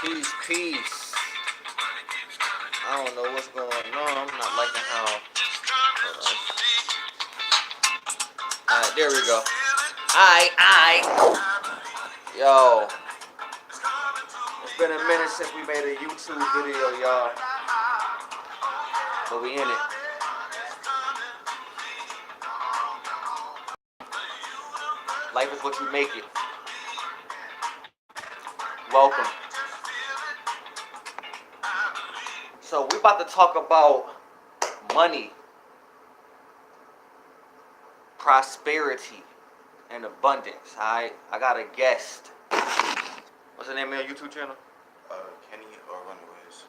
Peace, peace. I don't know what's going on. I'm not liking how. Hold on. Alright, there we go. Alright. Yo, it's been a minute since we made a YouTube video, y'all. But we in it. Life is what you make it. Welcome. So we about to talk about money, prosperity, and abundance. Alright, I got a guest. What's the name of your YouTube channel? Kenny or Runaways.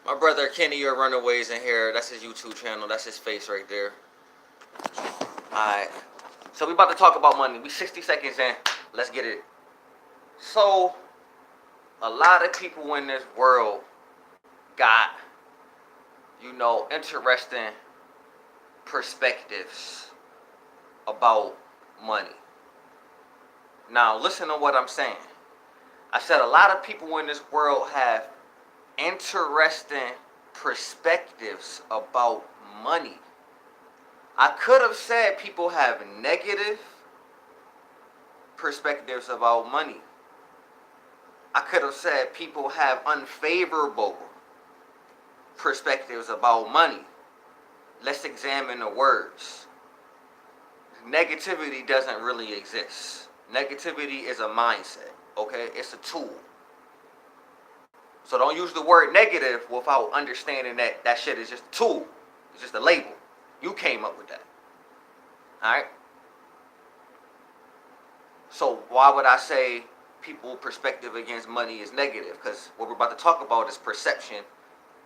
My brother Kenny or Runaways in here. That's his YouTube channel. That's his face right there. Alright. So we about to talk about money. We 60 seconds in. Let's get it. So a lot of people in this world got, interesting perspectives about money. Now listen to what I'm saying. I said a lot of people in this world have interesting perspectives about money. I could have said people have negative perspectives about money. I could have said people have unfavorable perspectives about money. Let's examine the words. Negativity doesn't really exist. Negativity is a mindset, okay? It's a tool. So don't use the word negative without understanding that that shit is just a tool. It's just a label. You came up with that. Alright? So why would I say people's perspective against money is negative? Because what we're about to talk about is perception,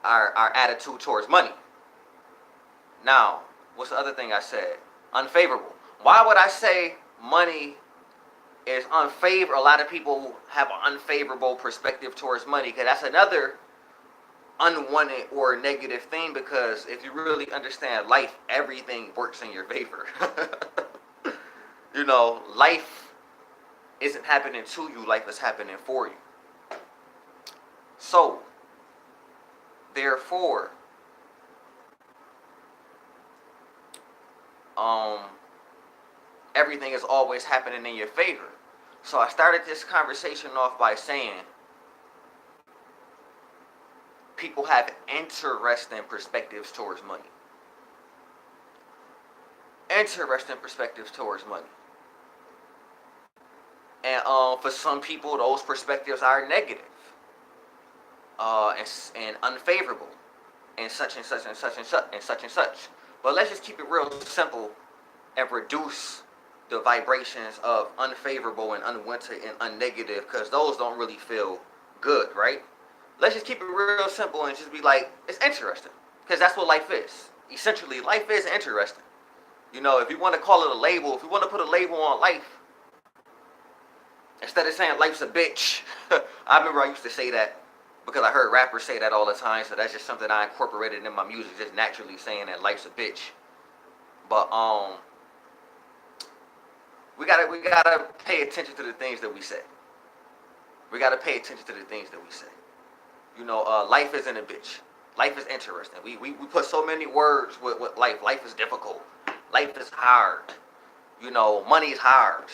our attitude towards money. Now, what's the other thing I said? Unfavorable. Why would I say money is unfavorable? A lot of people have an unfavorable perspective towards money, because that's another unwanted or negative thing, because if you really understand life, everything works in your favor. Life isn't happening to you, life is happening for you. So, therefore, everything is always happening in your favor. So I started this conversation off by saying people have interesting perspectives towards money. Interesting perspectives towards money. And for some people, those perspectives are negative, and unfavorable, and such and such and such and such and such and such. But let's just keep it real simple and reduce the vibrations of unfavorable and unwanted and unnegative, because those don't really feel good, right? Let's just keep it real simple and just be like, it's interesting, because that's what life is. Essentially, life is interesting. If you want to call it a label, if you want to put a label on life, instead of saying life's a bitch, I remember I used to say that because I heard rappers say that all the time, so that's just something I incorporated in my music, just naturally saying that life's a bitch. But we gotta pay attention to the things that we say. We gotta pay attention to the things that we say. Life isn't a bitch. Life is interesting. We put so many words with life. Life is difficult. Life is hard. Money is hard.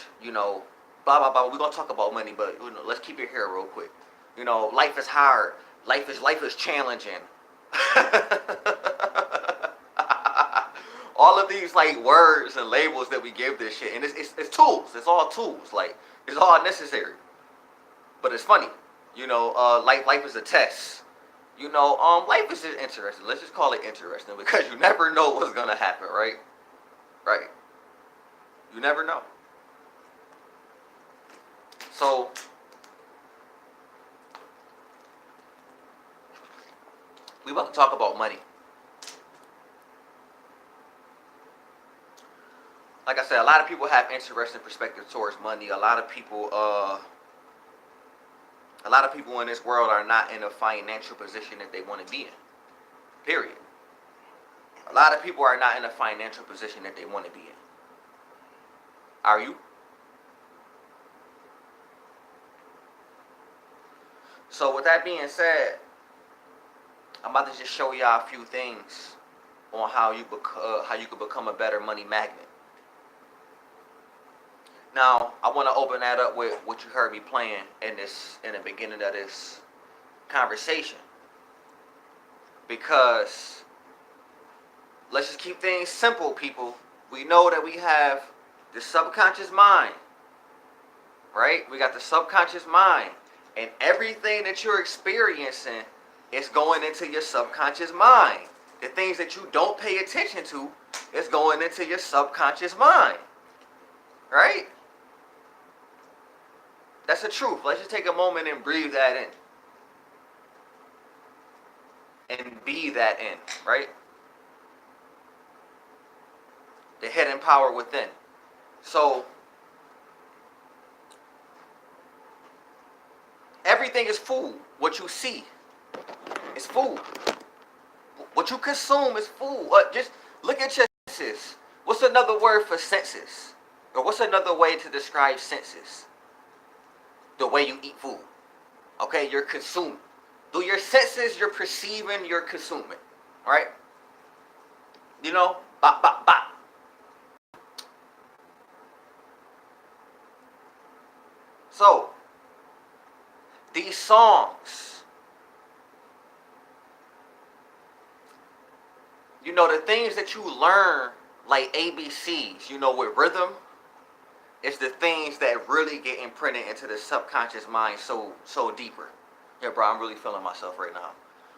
Blah blah blah. We're gonna talk about money, but let's keep it here real quick. Life is hard. Life is challenging. All of these words and labels that we give this shit, and it's tools. It's all tools. It's all necessary. But it's funny. Life is a test. Life is just interesting. Let's just call it interesting, because you never know what's gonna happen, right? Right. You never know. So we about to talk about money. Like I said, a lot of people have interesting perspectives towards money. A lot of people in this world are not in a financial position that they want to be in. Period. A lot of people are not in a financial position that they want to be in. Are you? So with that being said, I'm about to just show y'all a few things on how you could become a better money magnet. Now, I want to open that up with what you heard me playing in the beginning of this conversation, because let's just keep things simple, people. We know that we have the subconscious mind, right? We got the subconscious mind, and everything that you're experiencing is going into your subconscious mind. The things that you don't pay attention to is going into your subconscious mind, right? That's the truth. Let's just take a moment and breathe that in and be that in, right? The hidden power within. So everything is food. What you see is food. What you consume is food. Just look at your senses. What's another word for senses? Or what's another way to describe senses? The way you eat food. Okay, you're consuming. Through your senses, you're perceiving, you're consuming. Right? You know? Bop, bop, bop. So, these songs, you know, the things that you learn, like ABCs, you know, with rhythm, it's the things that really get imprinted into the subconscious mind so deeper. Yeah, bro, I'm really feeling myself right now.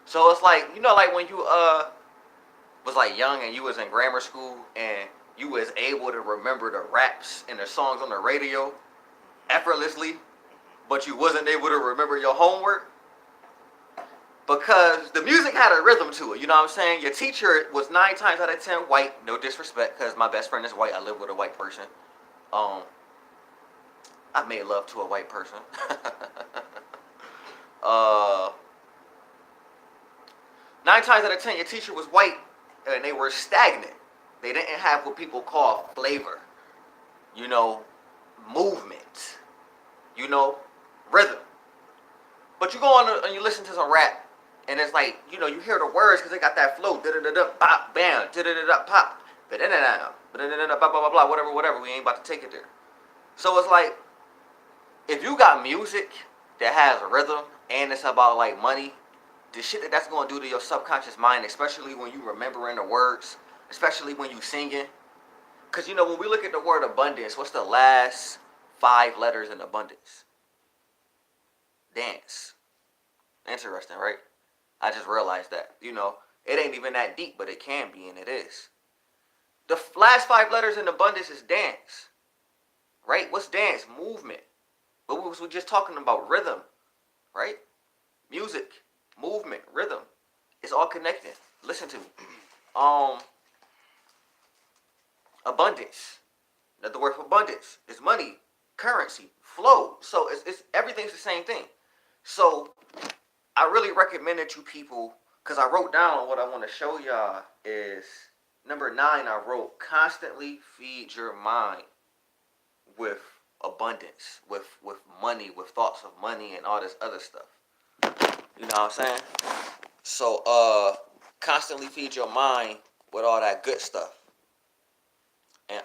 So it's like, you know, like when you was like young and you was in grammar school and you was able to remember the raps and the songs on the radio effortlessly, but you wasn't able to remember your homework because the music had a rhythm to it. You know what I'm saying? Your teacher was 9 times out of 10 white. No disrespect, because my best friend is white. I live with a white person. I've made love to a white person. 9 times out of 10, your teacher was white, and they were stagnant. They didn't have what people call flavor. You know, movement. You know, rhythm. But you go on and you listen to some rap, and it's like, you know, you hear the words because they got that flow. Da-da-da-da, bop, bam, da-da-da-da, pop, ba-da-da-da, ba-da-da-da, blah, blah, blah, whatever. We ain't about to take it there. So it's like, if you got music that has rhythm and it's about like money, the shit that's going to do to your subconscious mind, especially when you remembering the words, especially when you singing. Because, you know, when we look at the word abundance, what's the last 5 letters in abundance? Dance. Interesting, right? I just realized that. You know, it ain't even that deep, but it can be, and it is. The last 5 letters in abundance is dance. Right? What's dance? Movement. But we was just talking about rhythm. Right? Music. Movement. Rhythm. It's all connected. Listen to me. Abundance. Another word for abundance is money, currency, flow. So it's everything's the same thing. So I really recommend it to people, because I wrote down what I want to show y'all is number 9. I wrote, constantly feed your mind with abundance, with money, with thoughts of money and all this other stuff. You know what I'm saying? So constantly feed your mind with all that good stuff. And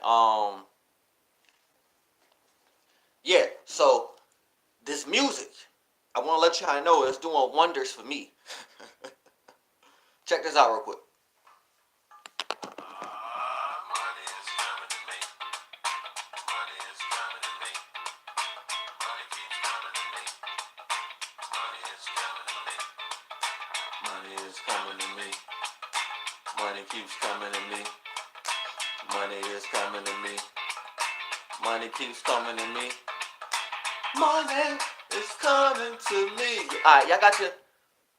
yeah, so this music, I want to let y'all know it's doing wonders for me. Check this out real quick. Money is coming to me. Money keeps coming to me. Money is coming to me. Money keeps coming to me. Money is coming to me. Alright, y'all got your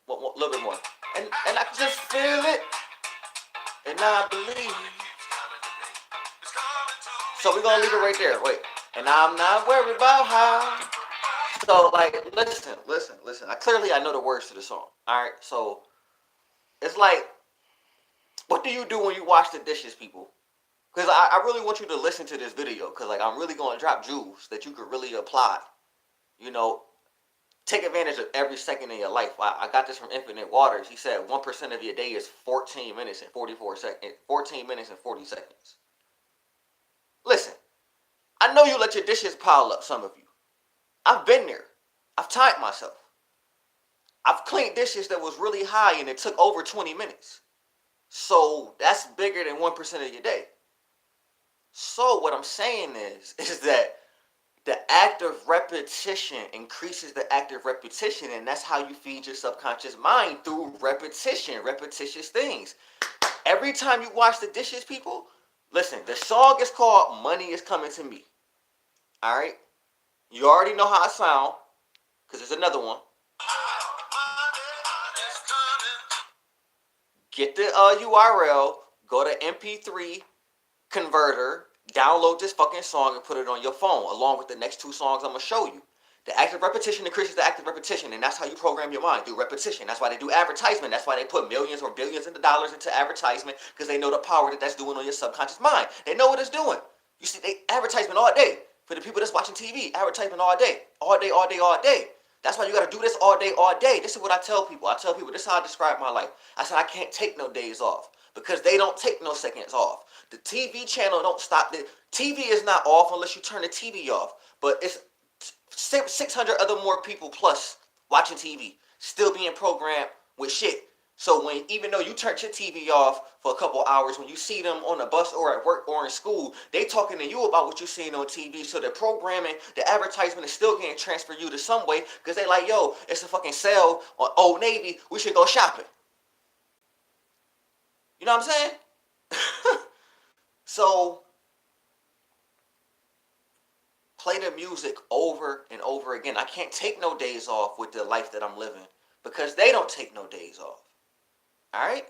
a little bit more. And I can just feel it. And I believe. So we're gonna leave it right there. Wait. And I'm not worried about how. So like listen. I know the words to the song. Alright, so it's like, what do you do when you wash the dishes, people? Because I really want you to listen to this video, because like I'm really going to drop jewels that you could really apply, you know, take advantage of every second of your life. I got this from Infinite Waters. He said 1% of your day is 14 minutes and 44 seconds. 14 minutes and 40 seconds. Listen, I know you let your dishes pile up, some of you. I've been there. I've timed myself. I've cleaned dishes that was really high and it took over 20 minutes. So that's bigger than 1% of your day. So what I'm saying is that the act of repetition increases the act of repetition, and that's how you feed your subconscious mind, through repetition, repetitious things. Every time you wash the dishes, people, listen, the song is called Money Is Coming to Me. All right? You already know how it sounds, because there's another one. Get the URL, go to MP3 converter, download this fucking song and put it on your phone, along with the next two songs I'm going to show you. The act of repetition increases the act of repetition, and that's how you program your mind, through repetition. That's why they do advertisement. That's why they put millions or billions of dollars into advertisement, because they know the power that that's doing on your subconscious mind. They know what it's doing. You see, they advertisement all day. For the people that's watching TV, advertisement all day. All day, all day, all day. That's why you got to do this all day, all day. This is what I tell people. I tell people, this is how I describe my life. I said, I can't take no days off, because they don't take no seconds off. The TV channel don't stop. The TV is not off unless you turn the TV off. But it's 600 other more people plus watching TV, still being programmed with shit. So even though you turned your TV off for a couple hours, when you see them on the bus or at work or in school, they talking to you about what you're seeing on TV. So the programming, the advertisement is still getting transferred you to some way, because they like, yo, it's a fucking sale on Old Navy. We should go shopping. You know what I'm saying? So play the music over and over again. I can't take no days off with the life that I'm living, because they don't take no days off. All right?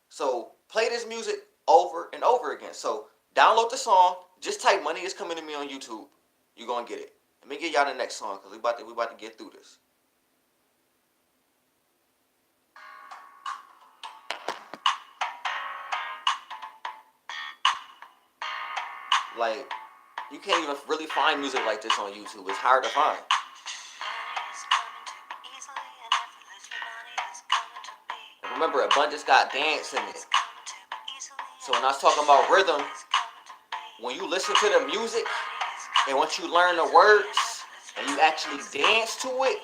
So play this music over and over again. So download the song. Just type Money Is Coming to Me on YouTube. You're going to get it. Let me get y'all the next song, because we about to get through this. Like, you can't even really find music like this on YouTube. It's hard to find. And remember, Abundance got dance in it. So when I was talking about rhythm, when you listen to the music and once you learn the words and you actually dance to it,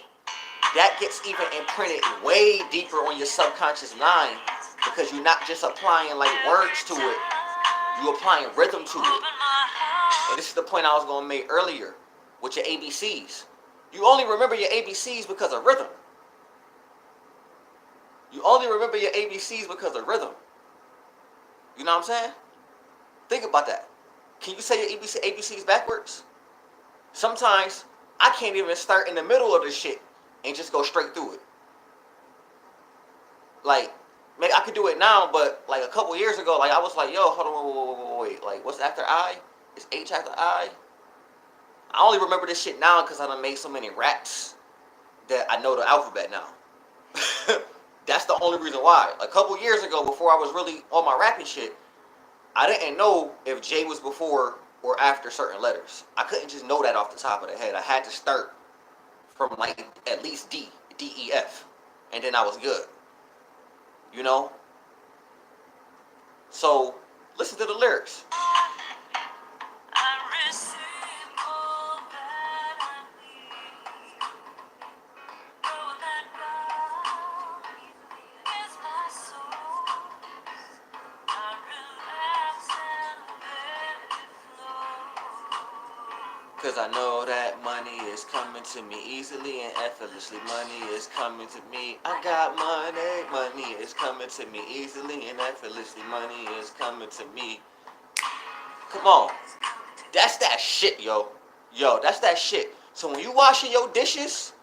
that gets even imprinted way deeper on your subconscious mind, because you're not just applying like words to it, you're applying rhythm to it. And this is the point I was going to make earlier with your ABCs. You only remember your ABCs because of rhythm. You only remember your ABCs because of rhythm. You know what I'm saying? Think about that. Can you say your ABCs backwards? Sometimes I can't even start in the middle of this shit and just go straight through it. Like, maybe I could do it now, but like a couple years ago, like I was like, yo, hold on, wait. Like, what's after I? Is H after I? I only remember this shit now because I done made so many raps that I know the alphabet now. That's the only reason why. A couple years ago, before I was really on my rapping shit, I didn't know if J was before or after certain letters. I couldn't just know that off the top of the head. I had to start from like at least D, E, F, and then I was good. You know? So, listen to the lyrics. Cause I know that money is coming to me easily and effortlessly. Money is coming to me. I got money. Money is coming to me easily and effortlessly. Money is coming to me. Come on. That's that shit, yo. Yo, that's that shit. So when you washing your dishes,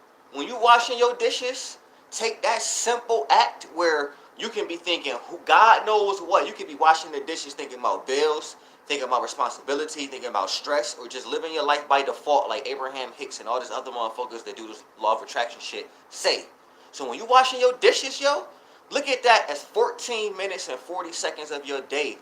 take that simple act where you can be thinking, God knows what. You can be washing the dishes thinking about bills, thinking about responsibility, thinking about stress, or just living your life by default like Abraham Hicks and all these other motherfuckers that do this law of attraction shit say. So when you washing your dishes, yo, look at that as 14 minutes and 40 seconds of your day,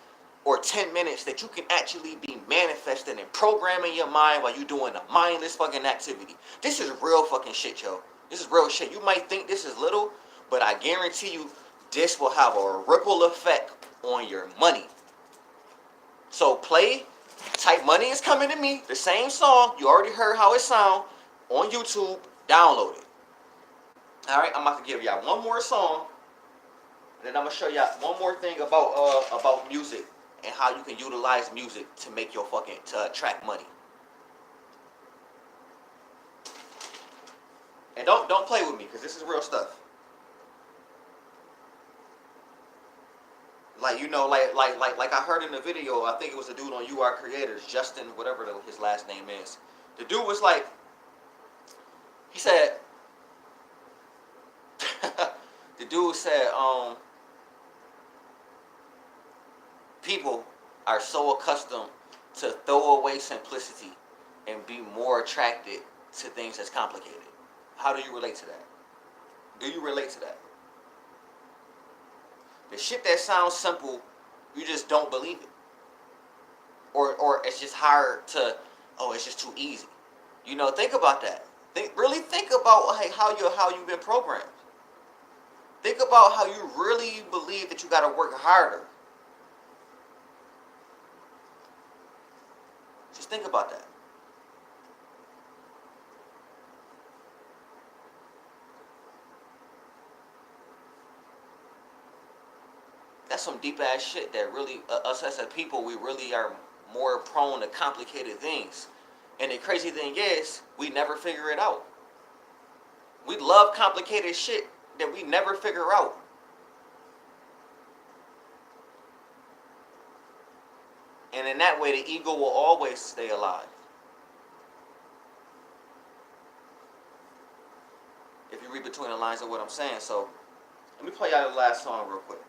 or 10 minutes that you can actually be manifesting and programming your mind while you're doing a mindless fucking activity. This is real fucking shit, yo. This is real shit. You might think this is little, but I guarantee you this will have a ripple effect on your money. So type Money Is Coming to Me, the same song, you already heard how it sound on YouTube, download it. Alright, I'm about to give y'all one more song, and then I'm gonna show y'all one more thing about music and how you can utilize music to make your to attract money. And don't play with me, because this is real stuff. Like, you know, like I heard in the video, I think it was a dude on You Are Creators, Justin, whatever his last name is. The dude was like, he said, the dude said, people are so accustomed to throw away simplicity and be more attracted to things that's complicated. How do you relate to that? Do you relate to that? The shit that sounds simple, you just don't believe it. Or it's just hard to, it's just too easy. You know, think about that. Really think about how you've been programmed. Think about how you really believe that you got to work harder. Just think about that. That's some deep ass shit that really, us as a people, we really are more prone to complicated things. And the crazy thing is, we never figure it out. We love complicated shit that we never figure out. And in that way, the ego will always stay alive. If you read between the lines of what I'm saying. So, let me play out the last song real quick.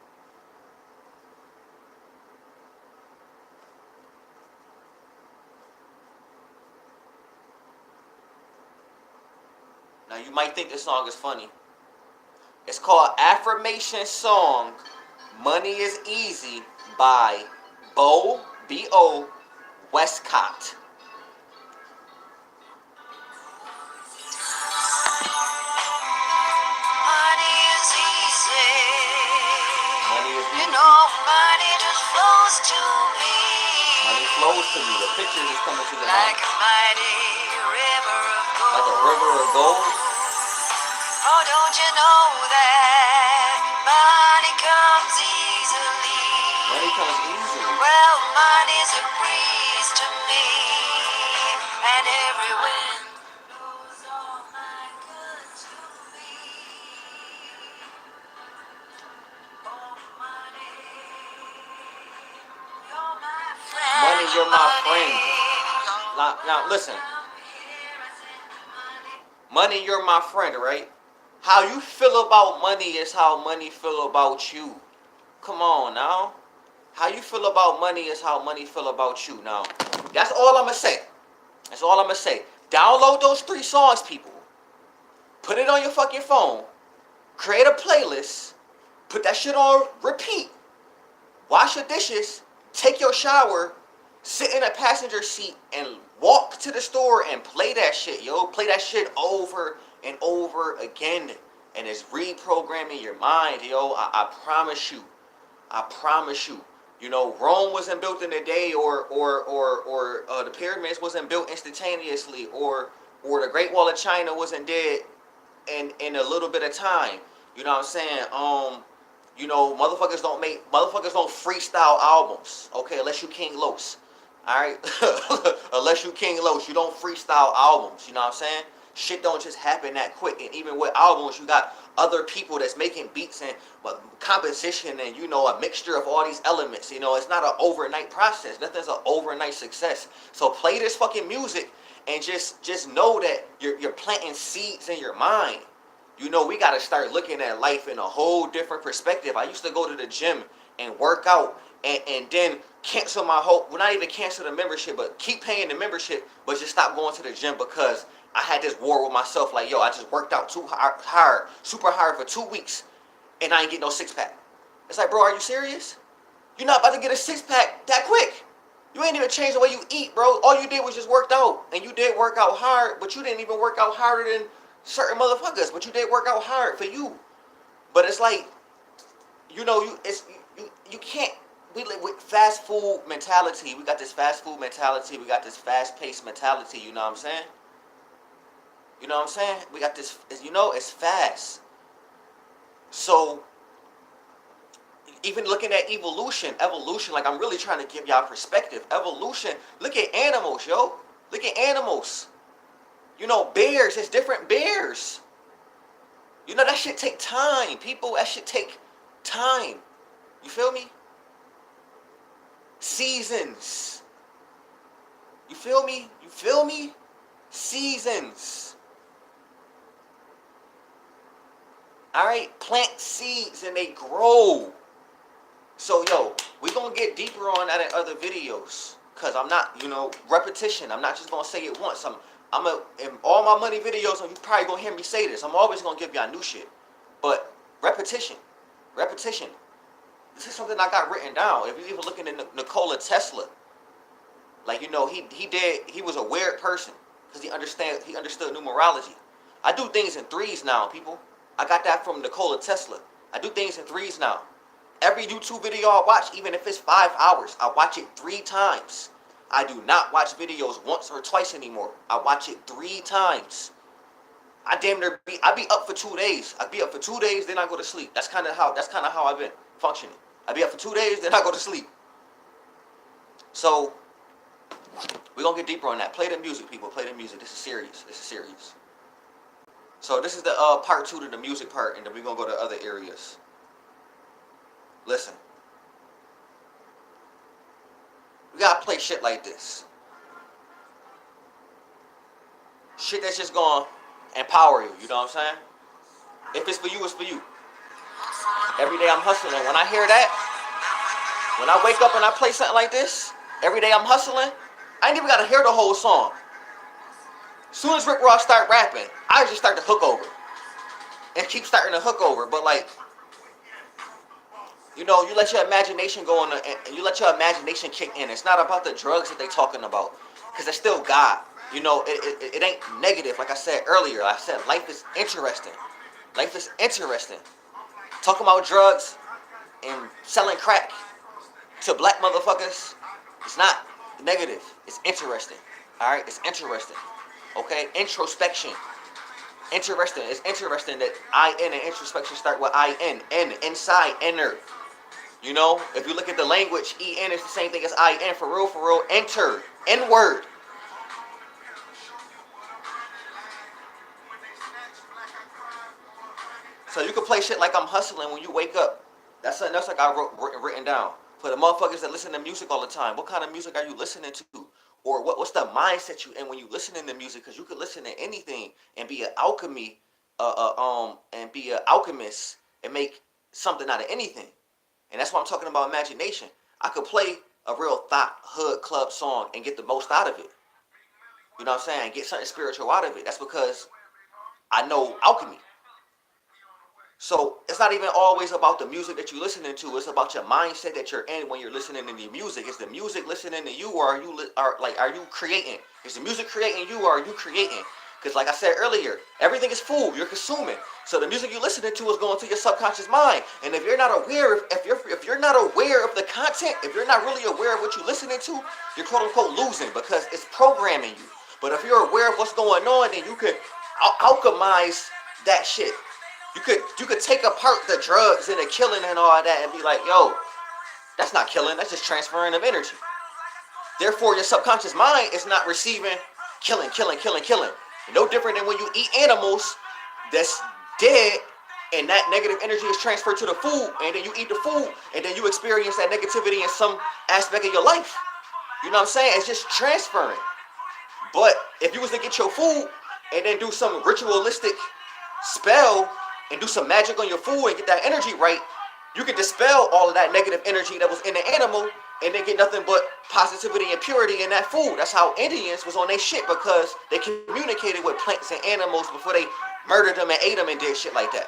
Now, you might think this song is funny. It's called Affirmation Song, Money Is Easy by Bo, B-O, Westcott. Money is easy. Money is easy. You know, money just flows to me. Money flows to me. The picture is coming to the like mind. a mighty river of gold. Like a river of gold. Oh, don't you know that money comes easily? Money comes easily. Well, money's a breeze to me, and every wind blows all my good to me. Oh, money, you're my friend. Money, you're my friend. Now listen. Money, you're my friend, right? How you feel about money is how money feel about you. Come on now. How you feel about money is how money feel about you. Now, that's all I'm going to say. That's all I'm going to say. Download those 3 songs, people. Put it on your fucking phone. Create a playlist. Put that shit on repeat. Wash your dishes. Take your shower. Sit in a passenger seat and walk to the store and play that shit, yo. Play that shit over and over again. And it's reprogramming your mind, yo. I promise you. I promise you. You know, Rome wasn't built in a day, or the pyramids wasn't built instantaneously, or the Great Wall of China wasn't dead in a little bit of time. You know what I'm saying? You know, motherfuckers don't freestyle albums, okay? Unless you King Los, all right? Unless you King Los, you don't freestyle albums. You know what I'm saying? Shit don't just happen that quick. And even with albums, you got other people that's making beats and composition and, you know, a mixture of all these elements. You know, it's not an overnight process. Nothing's an overnight success. So play this fucking music and just know that you're planting seeds in your mind. You know, we got to start looking at life in a whole different perspective. I used to go to the gym and work out and then cancel my not even cancel the membership, but keep paying the membership, but just stop going to the gym because I had this war with myself like, yo, I just worked out too hard, super hard for 2 weeks, and I ain't get no 6-pack. It's like, bro, are you serious? You're not about to get a six-pack that quick. You ain't even changed the way you eat, bro. All you did was just worked out. And you did work out hard, but you didn't even work out harder than certain motherfuckers. But you did work out hard for you. But it's like, you know, you can't. We live with fast food mentality. We got this fast food mentality. We got this fast-paced mentality. You know what I'm saying? You know what I'm saying? We got this, you know, it's fast. So, even looking at evolution, like I'm really trying to give y'all perspective. Evolution, look at animals, yo. Look at animals. You know, bears, it's different bears. You know, that shit take time, people. That shit take time. You feel me? Seasons. You feel me? You feel me? Seasons. Alright? Plant seeds and they grow. So, yo, we're going to get deeper on that in other videos. Because I'm not, you know, repetition. I'm not just going to say it once. In all my money videos, you're probably going to hear me say this. I'm always going to give y'all new shit. But repetition. Repetition. This is something I got written down. If you're even looking at Nikola Tesla, like, you know, he was a weird person because he understood numerology. I do things in threes now, people. I got that from Nikola Tesla. I do things in threes now. Every YouTube video I watch, even if it's 5 hours, I watch it 3 times. I do not watch videos once or twice anymore. I watch it 3 times. I be up for 2 days. I be up for 2 days, then I go to sleep. That's kind of how I've been functioning. I be up for 2 days, then I go to sleep. So we're gonna get deeper on that. Play the music, people. Play the music. This is serious. This is serious. So this is the part 2 to the music part, and then we're gonna go to other areas. Listen. We gotta play shit like this. Shit that's just gonna empower you, you know what I'm saying? If it's for you, it's for you. Every day I'm hustling. When I hear that, when I wake up and I play something like this, every day I'm hustling, I ain't even gotta hear the whole song. As soon as Rick Ross start rapping, I just start to hook over. And keep starting to hook over. But like, you know, you let your imagination go on, and you let your imagination kick in. It's not about the drugs that they talking about, because it's still God. You know, it ain't negative. Like I said earlier, I said life is interesting. Life is interesting. Talking about drugs and selling crack to black motherfuckers, it's not negative. It's interesting. All right, it's interesting. Okay, introspection. Interesting. It's interesting that I-N and introspection start with I-N. N, inside, inner. You know, if you look at the language, E-N is the same thing as I-N. For real, enter. N-word. So you can play shit like I'm hustling when you wake up. That's like I written down. For the motherfuckers that listen to music all the time, what kind of music are you listening to? Or what's the mindset you in when you listening to music? Because you could listen to anything and be an alchemist and make something out of anything. And that's why I'm talking about imagination. I could play a real thought hood club song and get the most out of it. You know what I'm saying? Get something spiritual out of it. That's because I know alchemy. So it's not even always about the music that you're listening to. It's about your mindset that you're in when you're listening to the music. Is the music listening to you, or are you creating? Is the music creating you, or are you creating? Because like I said earlier, everything is food. You're consuming. So the music you're listening to is going to your subconscious mind. And if you're not aware if you're not aware of the content, if you're not really aware of what you're listening to, you're quote unquote losing, because it's programming you. But if you're aware of what's going on, then you could alchemize that shit. You could take apart the drugs and the killing and all that and be like, yo, that's not killing, that's just transferring of energy. Therefore, your subconscious mind is not receiving killing. No different than when you eat animals that's dead and that negative energy is transferred to the food, and then you eat the food and then you experience that negativity in some aspect of your life. You know what I'm saying? It's just transferring. But if you was to get your food and then do some ritualistic spell and do some magic on your food and get that energy right, you can dispel all of that negative energy that was in the animal and then get nothing but positivity and purity in that food. That's how Indians was on their shit, because they communicated with plants and animals before they murdered them and ate them and did shit like that.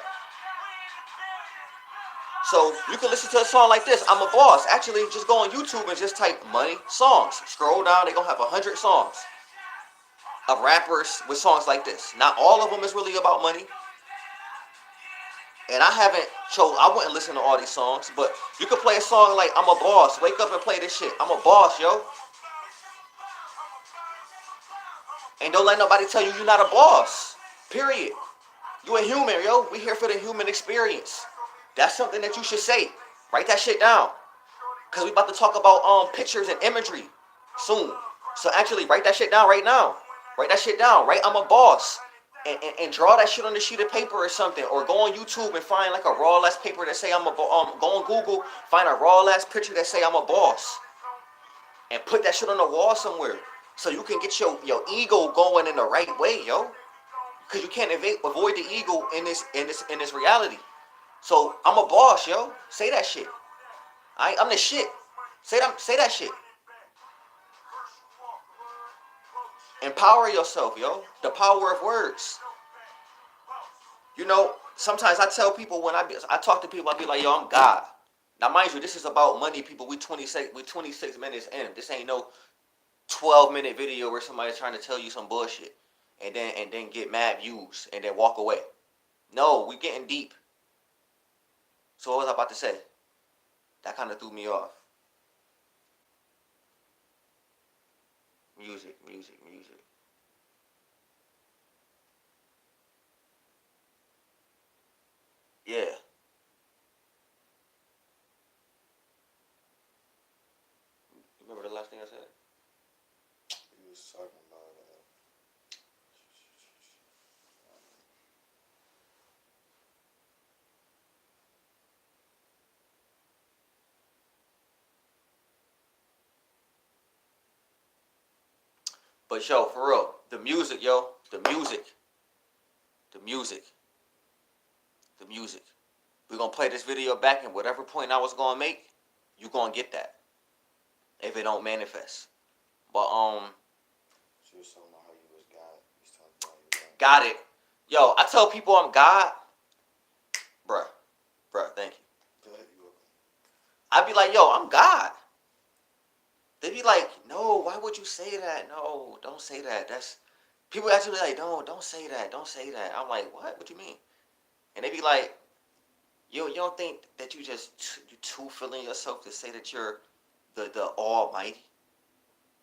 So you can listen to a song like this, I'm a Boss. Actually, just go on YouTube and just type money songs. Scroll down, they're going to have 100 songs of rappers with songs like this. Not all of them is really about money. And I wouldn't listen to all these songs, but you could play a song like I'm a Boss. Wake up and play this shit. I'm a boss, yo. And don't let nobody tell you you're not a boss. Period. You a human, yo. We here for the human experience. That's something that you should say. Write that shit down. Because we about to talk about pictures and imagery soon. So actually, write that shit down right now. Write that shit down. Write I'm a boss. And draw that shit on a sheet of paper or something. Or go on YouTube and find like a raw ass paper that say I'm a boss. Go on Google, find a raw ass picture that say I'm a boss. And put that shit on the wall somewhere. So you can get your ego going in the right way, yo. Because you can't avoid the ego in this reality. So I'm a boss, yo. Say that shit. I'm the shit. Say that shit. Empower yourself, yo. The power of words. You know, sometimes I tell people when I talk to people, I be like, yo, I'm God. Now, mind you, this is about money, people. We 26 minutes in. This ain't no 12-minute video where somebody's trying to tell you some bullshit and then get mad views and then walk away. No, we getting deep. So what was I about to say? That kind of threw me off. Music. Yeah. Remember the last thing I said? You was talking about But yo, for real, the music, yo, the music. We're gonna play this video back, and whatever point I was gonna make, you gonna get that. If it don't manifest. But she was talking about how you was God. You was talking about you was God. got it. Yo, I tell people I'm God. Bruh, thank you. Go ahead, you welcome. I be like, yo, I'm God. They be like, no, why would you say that? No, don't say that. That's people actually like, no, don't say that. Don't say that. I'm like, what? What you mean? And they be like, you don't think that you too feeling yourself to say that you're the Almighty?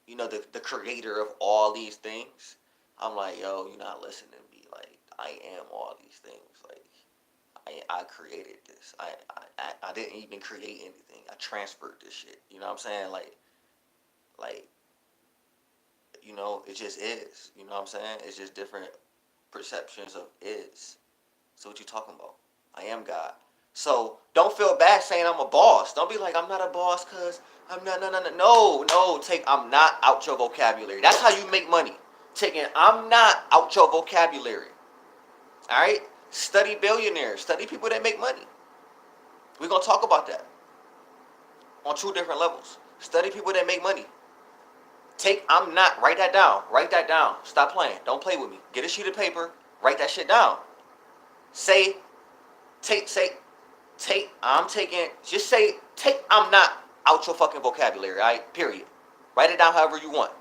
You know, the creator of all these things? I'm like, yo, you're not listening to me. Like, I am all these things. Like, I created this. I didn't even create anything. I transferred this shit. You know what I'm saying? Like, you know, it just is. You know what I'm saying? It's just different perceptions of is. So what you talking about? I am God. So don't feel bad saying I'm a boss. Don't be like, I'm not a boss because I'm not, no. Take I'm not out your vocabulary. That's how you make money. Taking I'm not out your vocabulary. All right? Study billionaires. Study people that make money. We're going to talk about that on 2 different levels. Study people that make money. Take I'm not. Write that down. Write that down. Stop playing. Don't play with me. Get a sheet of paper. Write that shit down. Take I'm not out your fucking vocabulary, all right? Period. Write it down however you want.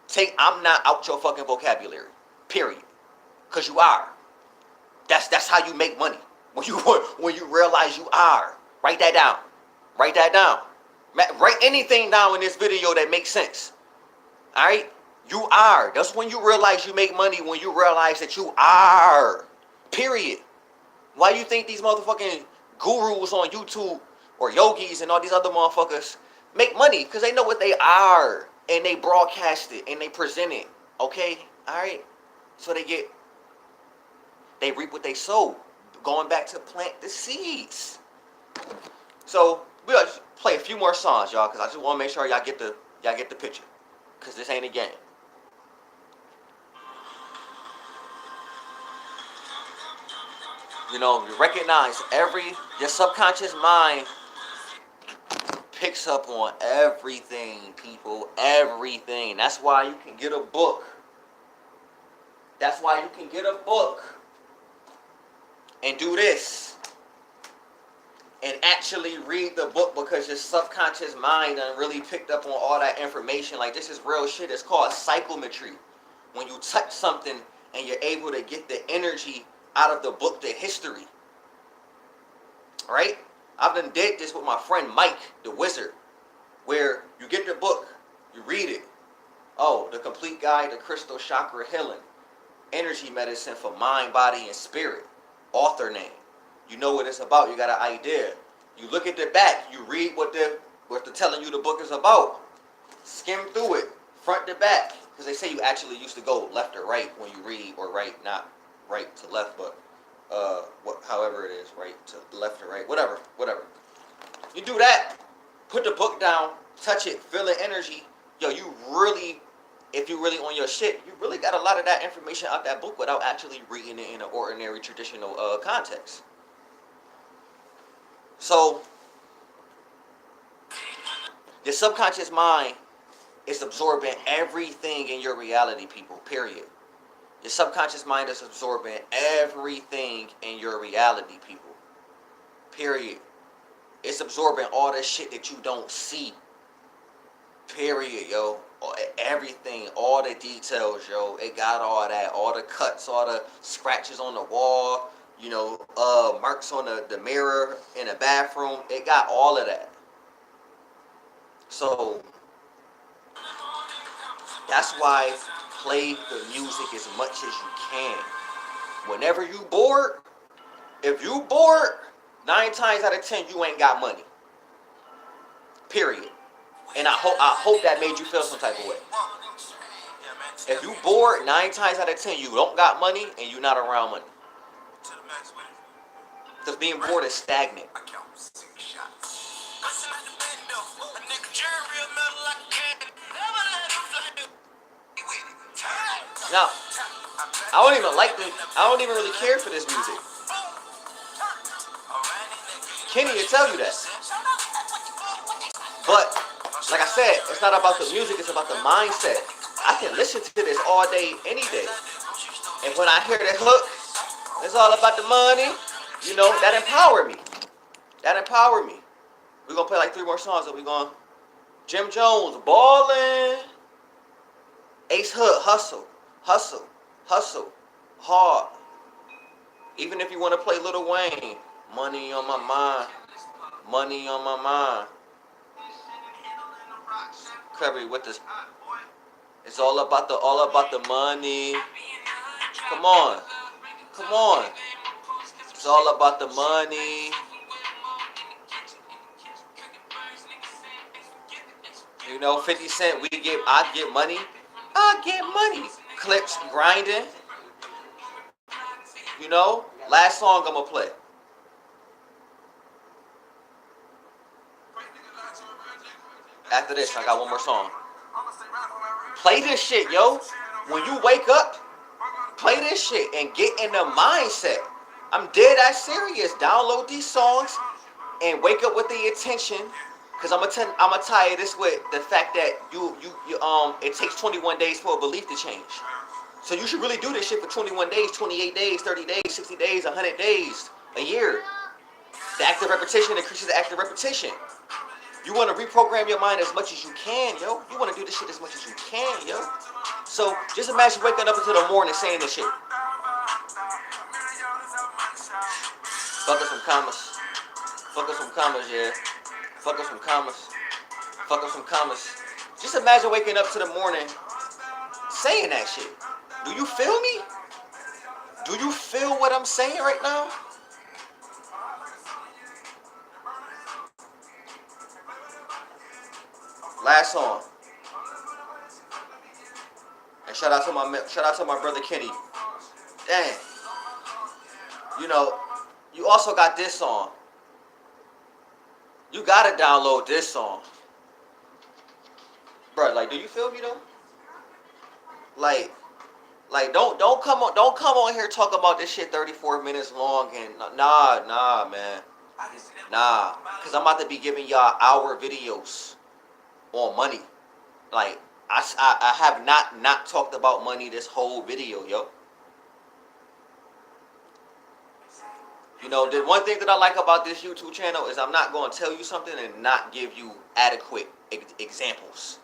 Take I'm not out your fucking vocabulary. Period. Because you are. That's how you make money. When you realize you are. Write that down. Write that down. Write anything down in this video that makes sense. All right? You are. That's when you realize you make money, when you realize that you are. Period. Why you think these motherfucking gurus on YouTube or yogis and all these other motherfuckers make money? Because they know what they are. And they broadcast it and they present it. Okay? Alright? So they reap what they sow. Going back to plant the seeds. So we'll just play a few more songs, y'all, because I just want to make sure y'all get the picture. Because this ain't a game. You know, you recognize your subconscious mind picks up on everything, people. Everything. That's why you can get a book. That's why you can get a book and do this. and actually read the book because your subconscious mind done really picked up on all that information. Like, this is real shit. It's called psychometry. When you touch something and you're able to get the energy out of the book, the history. Right? I've done did this with my friend Mike, the wizard, where you get the book, you read it. Oh, The Complete Guide to Crystal Chakra Healing. Energy medicine for mind, body, and spirit. Author name. You know what it's about. You got an idea. You look at the back. You read what they're telling you the book is about. Skim through it, front to back. Because they say you actually used to go left or right when you read, or right, not right to left, but however it is, right to left or right, whatever. You do that. Put the book down. Touch it. Feel the energy. Yo, you really, if you really on your shit, you really got a lot of that information out that book without actually reading it in an ordinary, traditional context. So, your subconscious mind is absorbing everything in your reality, people, period. Your subconscious mind is absorbing everything in your reality, people, period. It's absorbing all the shit that you don't see, period, yo. Everything, all the details, yo. It got all that, all the cuts, all the scratches on the wall, you know, marks on the mirror in the bathroom. It got all of that. So that's why play the music as much as you can. Whenever you bored, if you bored, 9 times out of 10 you ain't got money. Period. And I hope that made you feel some type of way. If you bored, 9 times out of 10 you don't got money and you not around money. Because being bored is stagnant. Now, I don't even really care for this music. Kenny will tell you that. But, like I said, it's not about the music, it's about the mindset. I can listen to this all day, any day. And when I hear that hook, it's all about the money. You know, that empowered me. We're going to play like 3 more songs and we're going. Jim Jones, Ballin'. Ace Hood, hustle, hard. Even if you want to play Lil Wayne, money on my mind. Kirby with this. It's all about the money. Come on. It's all about the money. You know, 50 Cent, I get money. Clips grinding. You know, last song I'm gonna play. After this, I got one more song. Play this shit, yo. When you wake up, play this shit and get in the mindset. I'm dead ass serious. Download these songs and wake up with the intention. Cause I'm gonna tie this with the fact that it takes 21 days for a belief to change. So you should really do this shit for 21 days, 28 days, 30 days, 60 days, 100 days, a year. The active repetition increases the active repetition. You want to reprogram your mind as much as you can, yo. You want to do this shit as much as you can, yo. So just imagine waking up into the morning saying this shit. Fuck us some commas. Yeah. Fuck up some commas. Just imagine waking up to the morning saying that shit. Do you feel me? Do you feel what I'm saying right now? Last song. And shout out to my brother Kenny. Dang. You know, you also got this song. You gotta download this song. Bro, like, do you feel me though? Like don't come on here talk about this shit 34 minutes long and nah, man. Nah, cause I'm about to be giving y'all hour videos on money. Like, I have not talked about money this whole video, yo. You know, the one thing that I like about this YouTube channel is I'm not going to tell you something and not give you adequate examples.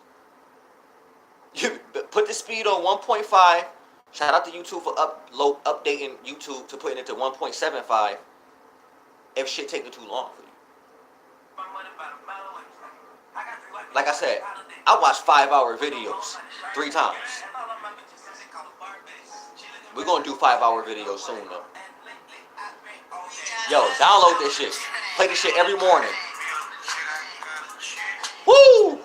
You put the speed on 1.5. Shout out to YouTube for updating YouTube to putting it to 1.75 if shit taking too long for you. Like I said, I watched 5-hour videos 3 times. We're going to do 5-hour videos soon though. Yo, download this shit. Play this shit every morning. Woo!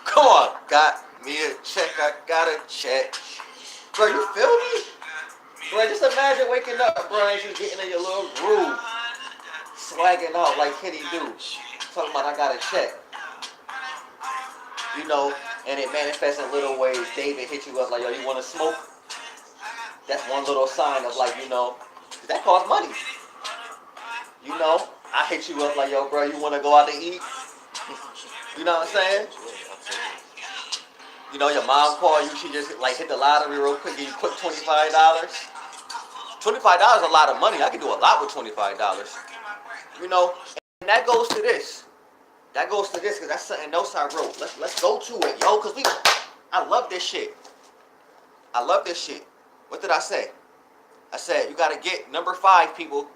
Come on. Got me a check. I got a check. Bro, you feel me? Bro, just imagine waking up, bro, and you getting in your little groove. Swagging out like Kenny do. Talking about I got a check. You know, and it manifests in little ways. David hit you up like, yo, you want to smoke? That's one little sign of like, you know, that costs money. You know, I hit you up like, yo, bro, you want to go out to eat? You know what I'm saying? You know, your mom called you, she just like hit the lottery real quick, give you quick $25. $25 is a lot of money. I can do a lot with $25. You know, and that goes to this. That goes to this because that's something else I wrote. Let's go to it, yo, because I love this shit. I love this shit. What did I say? I said you got to get, number 5, people.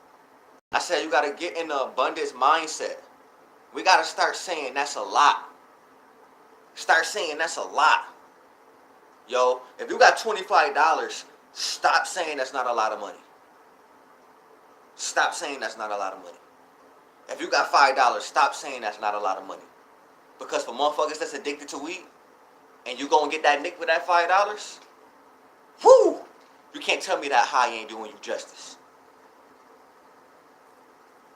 I said you got to get in the abundance mindset. We got to start saying that's a lot. Start saying that's a lot. Yo, if you got $25, stop saying that's not a lot of money. Stop saying that's not a lot of money. If you got $5, stop saying that's not a lot of money. Because for motherfuckers that's addicted to weed, and you go and get that nick with that $5, whoo! You can't tell me that high ain't doing you justice.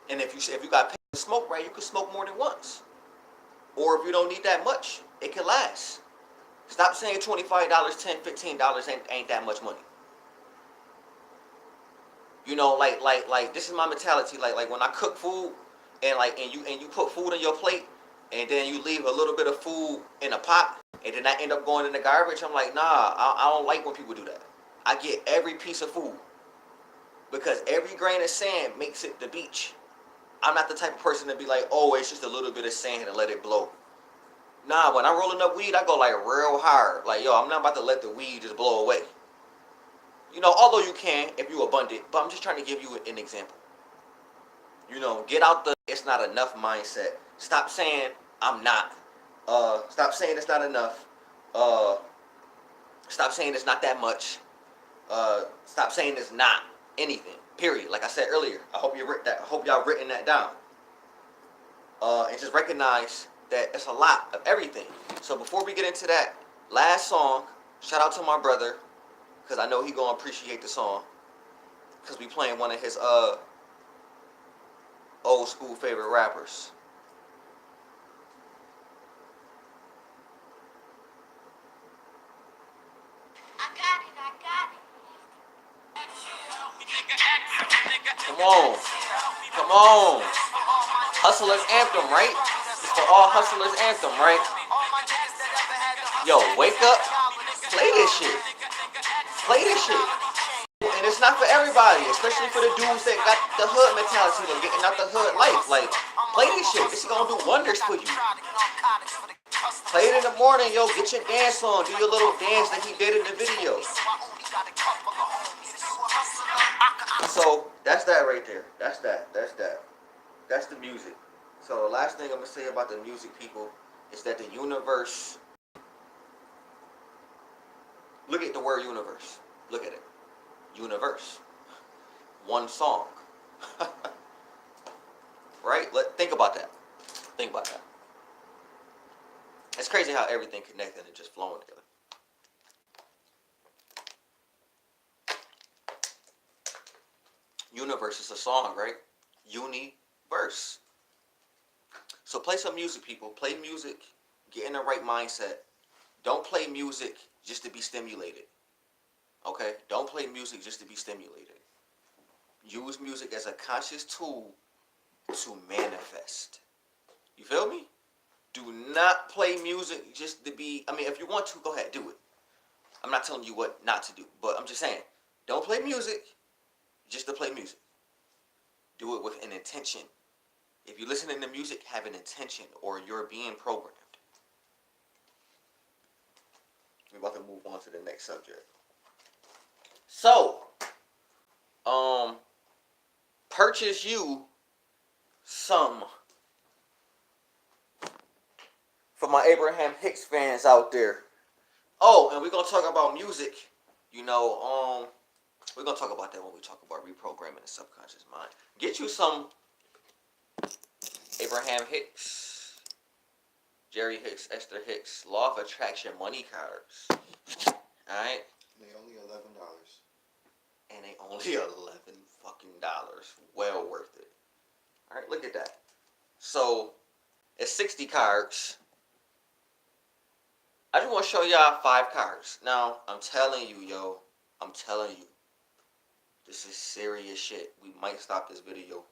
And if you got paid to smoke right, you can smoke more than once. Or if you don't need that much, it can last. Stop saying $25, $10, $15 ain't that much money. You know, like this is my mentality. Like when I cook food and you put food on your plate and then you leave a little bit of food in a pot and then that end up going in the garbage. I'm like, nah, I don't like when people do that. I get every piece of food because every grain of sand makes it the beach. I'm not the type of person to be like, oh, it's just a little bit of sand and let it blow. Nah, when I'm rolling up weed, I go like real hard. Like, yo, I'm not about to let the weed just blow away. You know, although you can if you abundant, but I'm just trying to give you an example. You know, get out the it's not enough mindset. Stop saying I'm not. Stop saying it's not enough. Stop saying it's not that much. Stop saying it's not anything. Period. Like I said earlier, I hope y'all written that down. And just recognize that it's a lot of everything. So before we get into that last song, shout out to my brother, because I know he gonna appreciate the song, because we playing one of his old school favorite rappers. I got it. Come on. Come on. Hustler's Anthem, right? It's for all Hustler's Anthem, right? Yo, wake up. Play this shit. Play this shit. And it's not for everybody, especially for the dudes that got the hood mentality of getting out the hood life. Like, play this shit. This is gonna do wonders for you. Play it in the morning, yo. Get your dance on. Do your little dance that he did in the video. So, that's that right there. That's that. That's the music. So, the last thing I'm gonna say about the music, people, is that the universe. Look at the word universe. Look at it. Universe. One song. Right? Think about that. Think about that. It's crazy how everything connected and just flowing together. Universe is a song, right? Universe. So play some music, people. Play music. Get in the right mindset. Don't play music just to be stimulated. Okay? Don't play music just to be stimulated. Use music as a conscious tool to manifest. You feel me? Do not play music just to be... I mean, if you want to, go ahead, do it. I'm not telling you what not to do. But I'm just saying, don't play music just to play music. Do do it with an intention. If you're listening to music, have an intention, or you're being programmed. We're about to move on to the next subject. So, purchase you some. For my Abraham Hicks fans out there. Oh, and we're gonna talk about music. You know, we're gonna talk about that when we talk about reprogramming the subconscious mind. Get you some Abraham Hicks, Jerry Hicks, Esther Hicks, Law of Attraction money cards. Alright? They only $11. And they only $11 fucking dollars. Well worth it. Alright, look at that. So it's 60 cards. I just want to show y'all 5 cards. Now, I'm telling you, yo. I'm telling you. This is serious shit. We might stop this video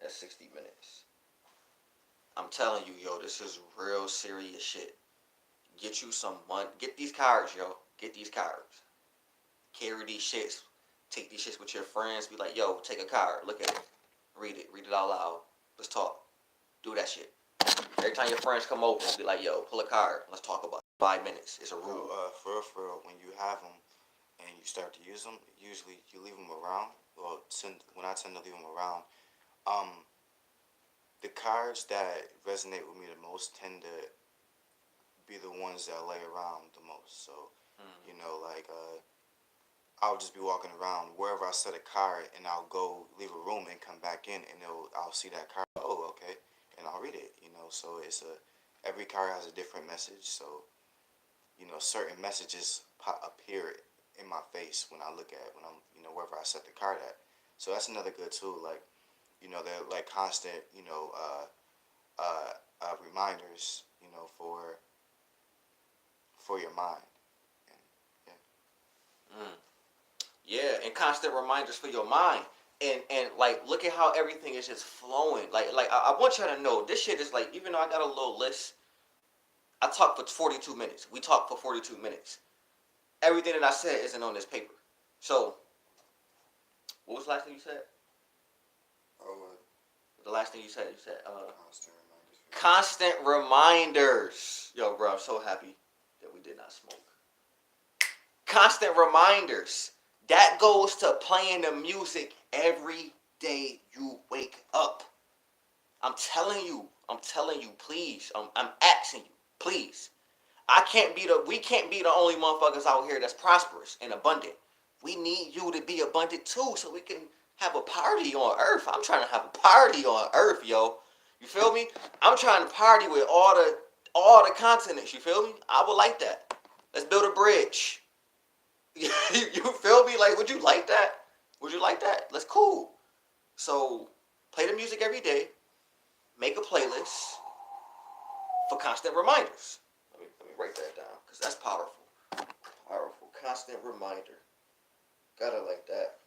at 60 minutes. I'm telling you, yo. This is real serious shit. Get you some money. Get these cards, yo. Get these cards. Carry these shits. Take these shits with your friends. Be like, yo, take a card. Look at it. Read it. Read it out loud. Let's talk. Do that shit. Every time your friends come over, be like, yo, pull a card. Let's talk about it. 5 minutes. It's a rule. For real, when you have them and you start to use them, usually you leave them around. Well, when I tend to leave them around, the cards that resonate with me the most tend to be the ones that lay around the most. So, you know, like, I'll just be walking around wherever I set a card, and I'll go leave a room and come back in, and I'll see that card. Oh, okay, and I'll read it. You know, so every card has a different message. So, you know, certain messages appear in my face when I'm, you know, wherever I set the card at. So that's another good tool. Like, you know, they're like constant, you know, reminders, you know, for your mind. And, yeah, and constant reminders for your mind. And like, look at how everything is just flowing. Like I want y'all to know, this shit is like, even though I got a little list, I talked for 42 minutes. We talked for 42 minutes. Everything that I said isn't on this paper. So, what was the last thing you said? The last thing you said, constant reminders. Yo, bro, I'm so happy that we did not smoke. Constant reminders. That goes to playing the music every day you wake up. I'm telling you, please. I'm asking you, please. We can't be the only motherfuckers out here that's prosperous and abundant. We need you to be abundant too, so we can have a party on earth. I'm trying to have a party on earth, yo. You feel me? I'm trying to party with all the continents. You feel me? I would like that. Let's build a bridge. You feel me? Like, would you like that? Would you like that? Let's cool. So, play the music every day. Make a playlist for constant reminders. Let me write that down, because that's powerful. Powerful. Constant reminder. Gotta like that.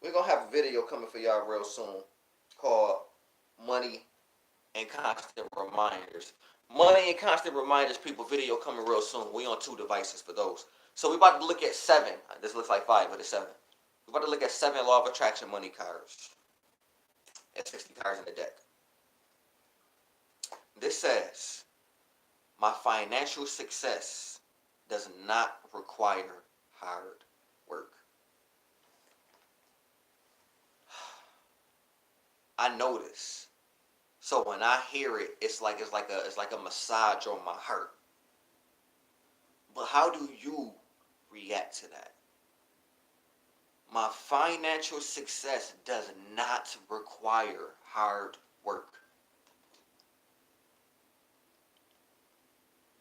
We're going to have a video coming for y'all real soon called Money and Constant Reminders. Money and Constant Reminders, people, video coming real soon. We on 2 devices for those. So we're about to look at 7. This looks like 5, but it's 7. We're about to look at 7 Law of Attraction money cards. And 60 cards in the deck. This says, my financial success does not require hard work. I know this. So when I hear it, it's like a massage on my heart. But how do you react to that? My financial success does not require hard work.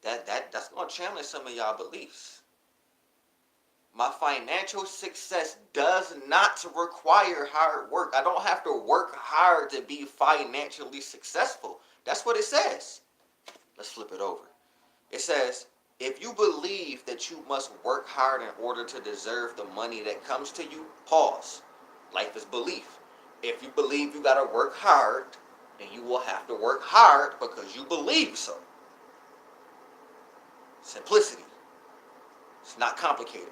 That's gonna challenge some of y'all beliefs. My financial success does not require hard work. I don't have to work hard to be financially successful. That's what it says. Let's flip it over. It says, if you believe that you must work hard in order to deserve the money that comes to you, pause. Life is belief. If you believe you gotta work hard, then you will have to work hard because you believe so. Simplicity. It's not complicated.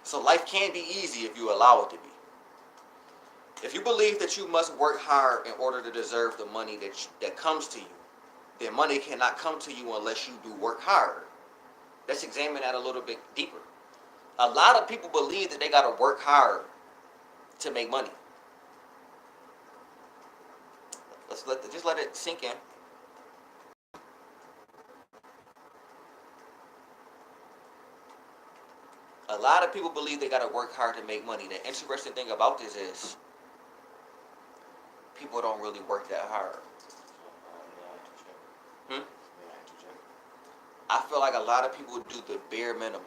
So life can be easy if you allow it to be. If you believe that you must work hard in order to deserve the money that comes to you, then money cannot come to you unless you do work hard. Let's examine that a little bit deeper. A lot of people believe that they got to work hard to make money. Just let it sink in. A lot of people believe they got to work hard to make money. The interesting thing about this is people don't really work that hard. Hmm? I feel like a lot of people do the bare minimum.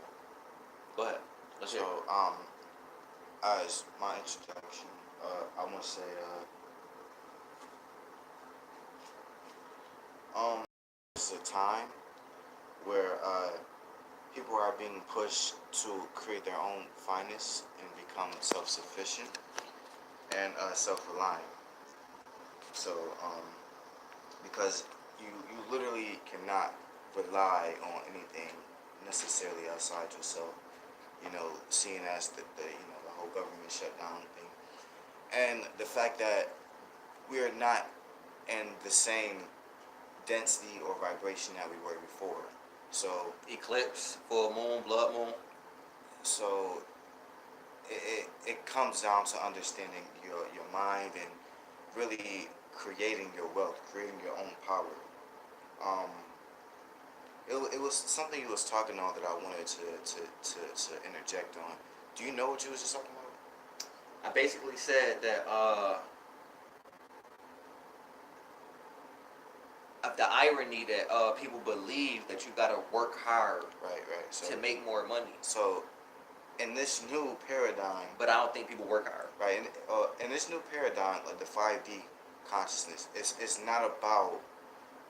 Go ahead. Let's hear it. So, as my introduction, I want to say, this is a time where people are being pushed to create their own finance and become self-sufficient and self-reliant. So, because you literally cannot rely on anything necessarily outside yourself. You know, seeing as the whole government shutdown thing, and the fact that we are not in the same density or vibration that we were before. So Eclipse, full moon, blood moon. so it comes down to understanding your mind and really creating your wealth, creating your own power. Um, it was something you was talking on that I wanted to interject on. Do you know what you was just talking about? I basically said that of the irony that people believe that you gotta work hard Right. So to make more money, so in this new paradigm, but I don't think people work hard. right? In this new paradigm, like the 5D consciousness, it's not about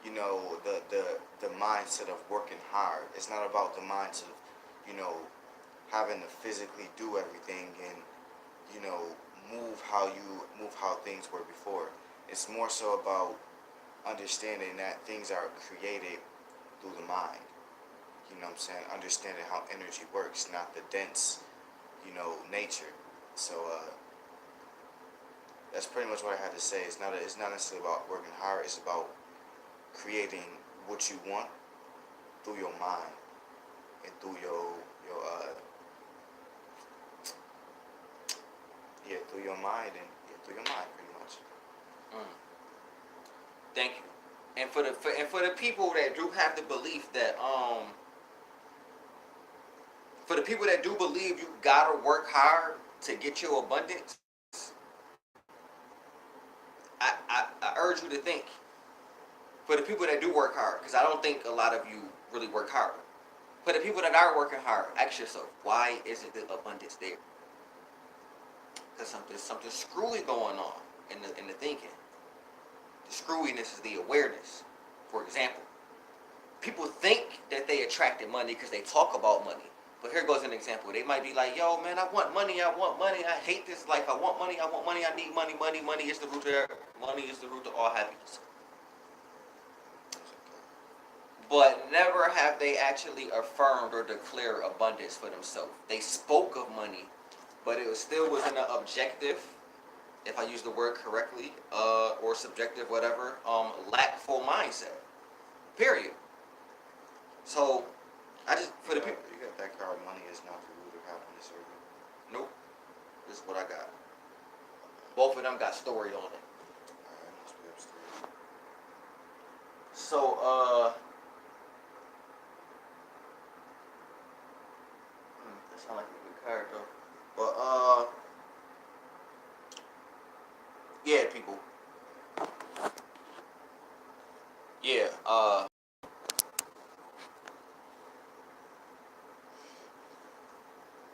the mindset of working hard. It's not about the mindset of having to physically do everything and move how things were before. It's more so about understanding that things are created through the mind. You know what I'm saying? Understanding how energy works, not the dense, nature. So that's pretty much what I had to say. It's not necessarily about working hard. It's about creating what you want through your mind and through through your mind through your mind, pretty much. Mm. Thank you. And for the people that do have the belief that for the people that do believe you gotta work hard to get your abundance, I urge you to think. For the people that do work hard, because I don't think a lot of you really work hard. For the people that are working hard, ask yourself, why isn't the abundance there? Because something screwy going on in the thinking. The screwiness is the awareness. For example, people think that they attracted money because they talk about money. But here goes an example. They might be like, yo, man, I want money. I hate this life. I want money. I need money. Money is the root of all happiness. But never have they actually affirmed or declared abundance for themselves. They spoke of money, but it still wasn't an objective, if I use the word correctly, or subjective, whatever, lackful mindset. Period. So, I just, for the people, You got that card. Money is not the root of happiness, or nope, this is what I got. Both of them got story on it. alright, must be upstairs. So, that sounds like a good card though. But, yeah, people. Yeah,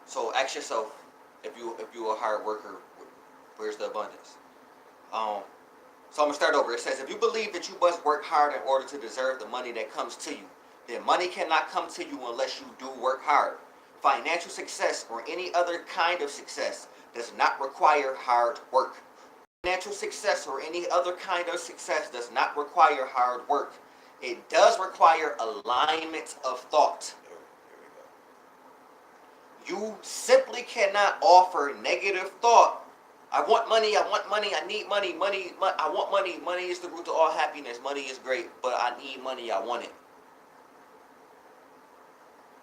so ask yourself, if you a hard worker, where's the abundance? So I'm gonna start over. It says, if you believe that you must work hard in order to deserve the money that comes to you, then money cannot come to you unless you do work hard. Financial success or any other kind of success does not require hard work. Financial success or any other kind of success does not require hard work. It does require alignment of thought. Here we go. You simply cannot offer negative thought. I want money, I need money, I want money. Money is the root to all happiness. Money is great, but I need money, I want it.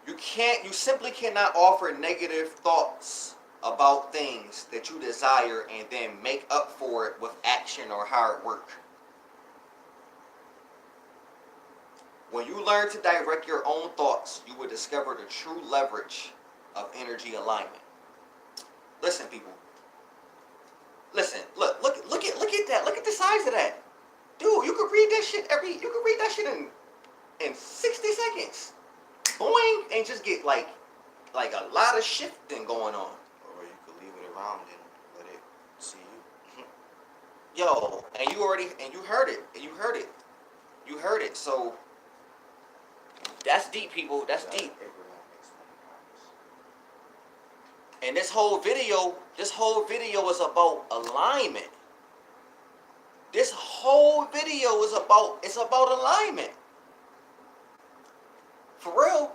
You simply cannot offer negative thoughts about things that you desire and then make up for it with action or hard work. When you learn to direct your own thoughts, you will discover the true leverage of energy alignment. Listen, people. Listen, look at that. Look at the size of that. Dude, you could read that shit in 60 seconds. Boing, and just get like a lot of shifting going on. Or you could leave it around and let it see you. Yo, and you heard it. So that's deep, people. That's deep. And this whole video is about alignment. This whole video is about alignment. For real.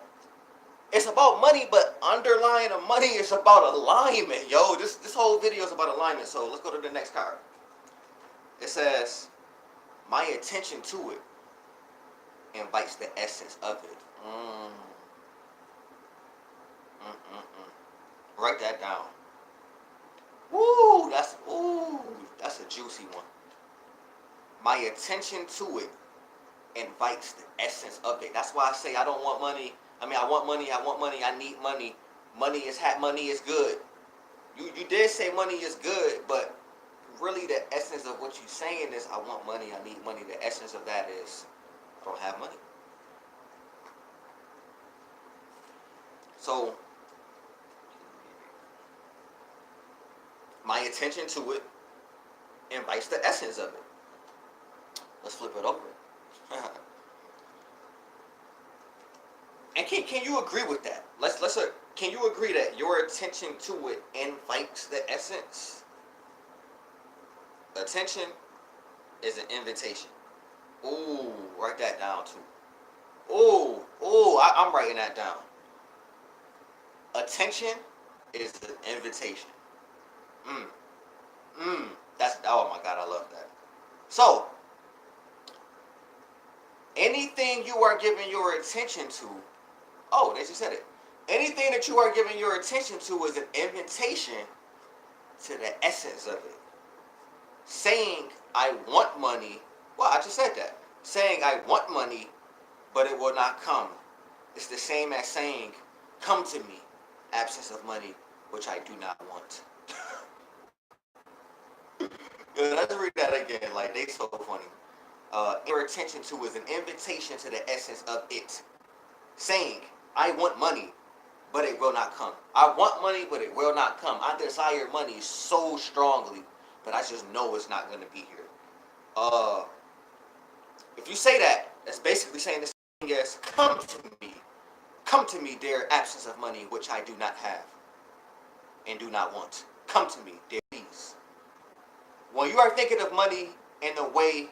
It's about money, but underlying the money is about alignment. Yo, this whole video is about alignment. So let's go to the next card. It says, my attention to it invites the essence of it. Write that down. That's a juicy one. My attention to it invites the essence of it. That's why I say I don't want money. I want money, I need money. Money is good. You did say money is good, but really the essence of what you're saying is I want money, I need money. The essence of that is I don't have money. So my attention to it invites the essence of it. Let's flip it over. And can you agree with that? Can you agree that your attention to it invites the essence? Attention is an invitation. Ooh, write that down too. I'm writing that down. Attention is an invitation. That's, oh my God, I love that. So, anything you are giving your attention to, they just said it. Anything that you are giving your attention to is an invitation to the essence of it. Saying, I want money, well, I just said that. Saying, I want money, but it will not come. It's the same as saying, come to me, absence of money, which I do not want. Let's read that again, like they so funny. Your attention to is an invitation to the essence of it. Saying, I want money, but it will not come. I want money, but it will not come. I desire money so strongly, but I just know it's not going to be here. If you say that, that's basically saying the same thing as, come to me. Come to me, dear absence of money, which I do not have and do not want. Come to me, dear please. When you are thinking of money in the way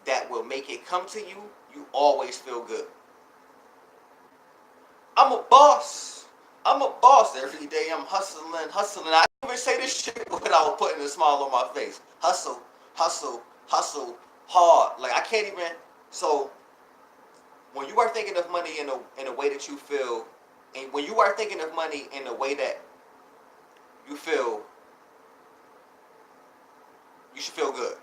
that will make it come to you, you always feel good. I'm a boss every day. I'm hustling. I don't even say this shit without putting a smile on my face. Hustle, hard. Like I can't even. So when you are thinking of money in a way that you feel, and when you are thinking of money in a way that you feel, you should feel good,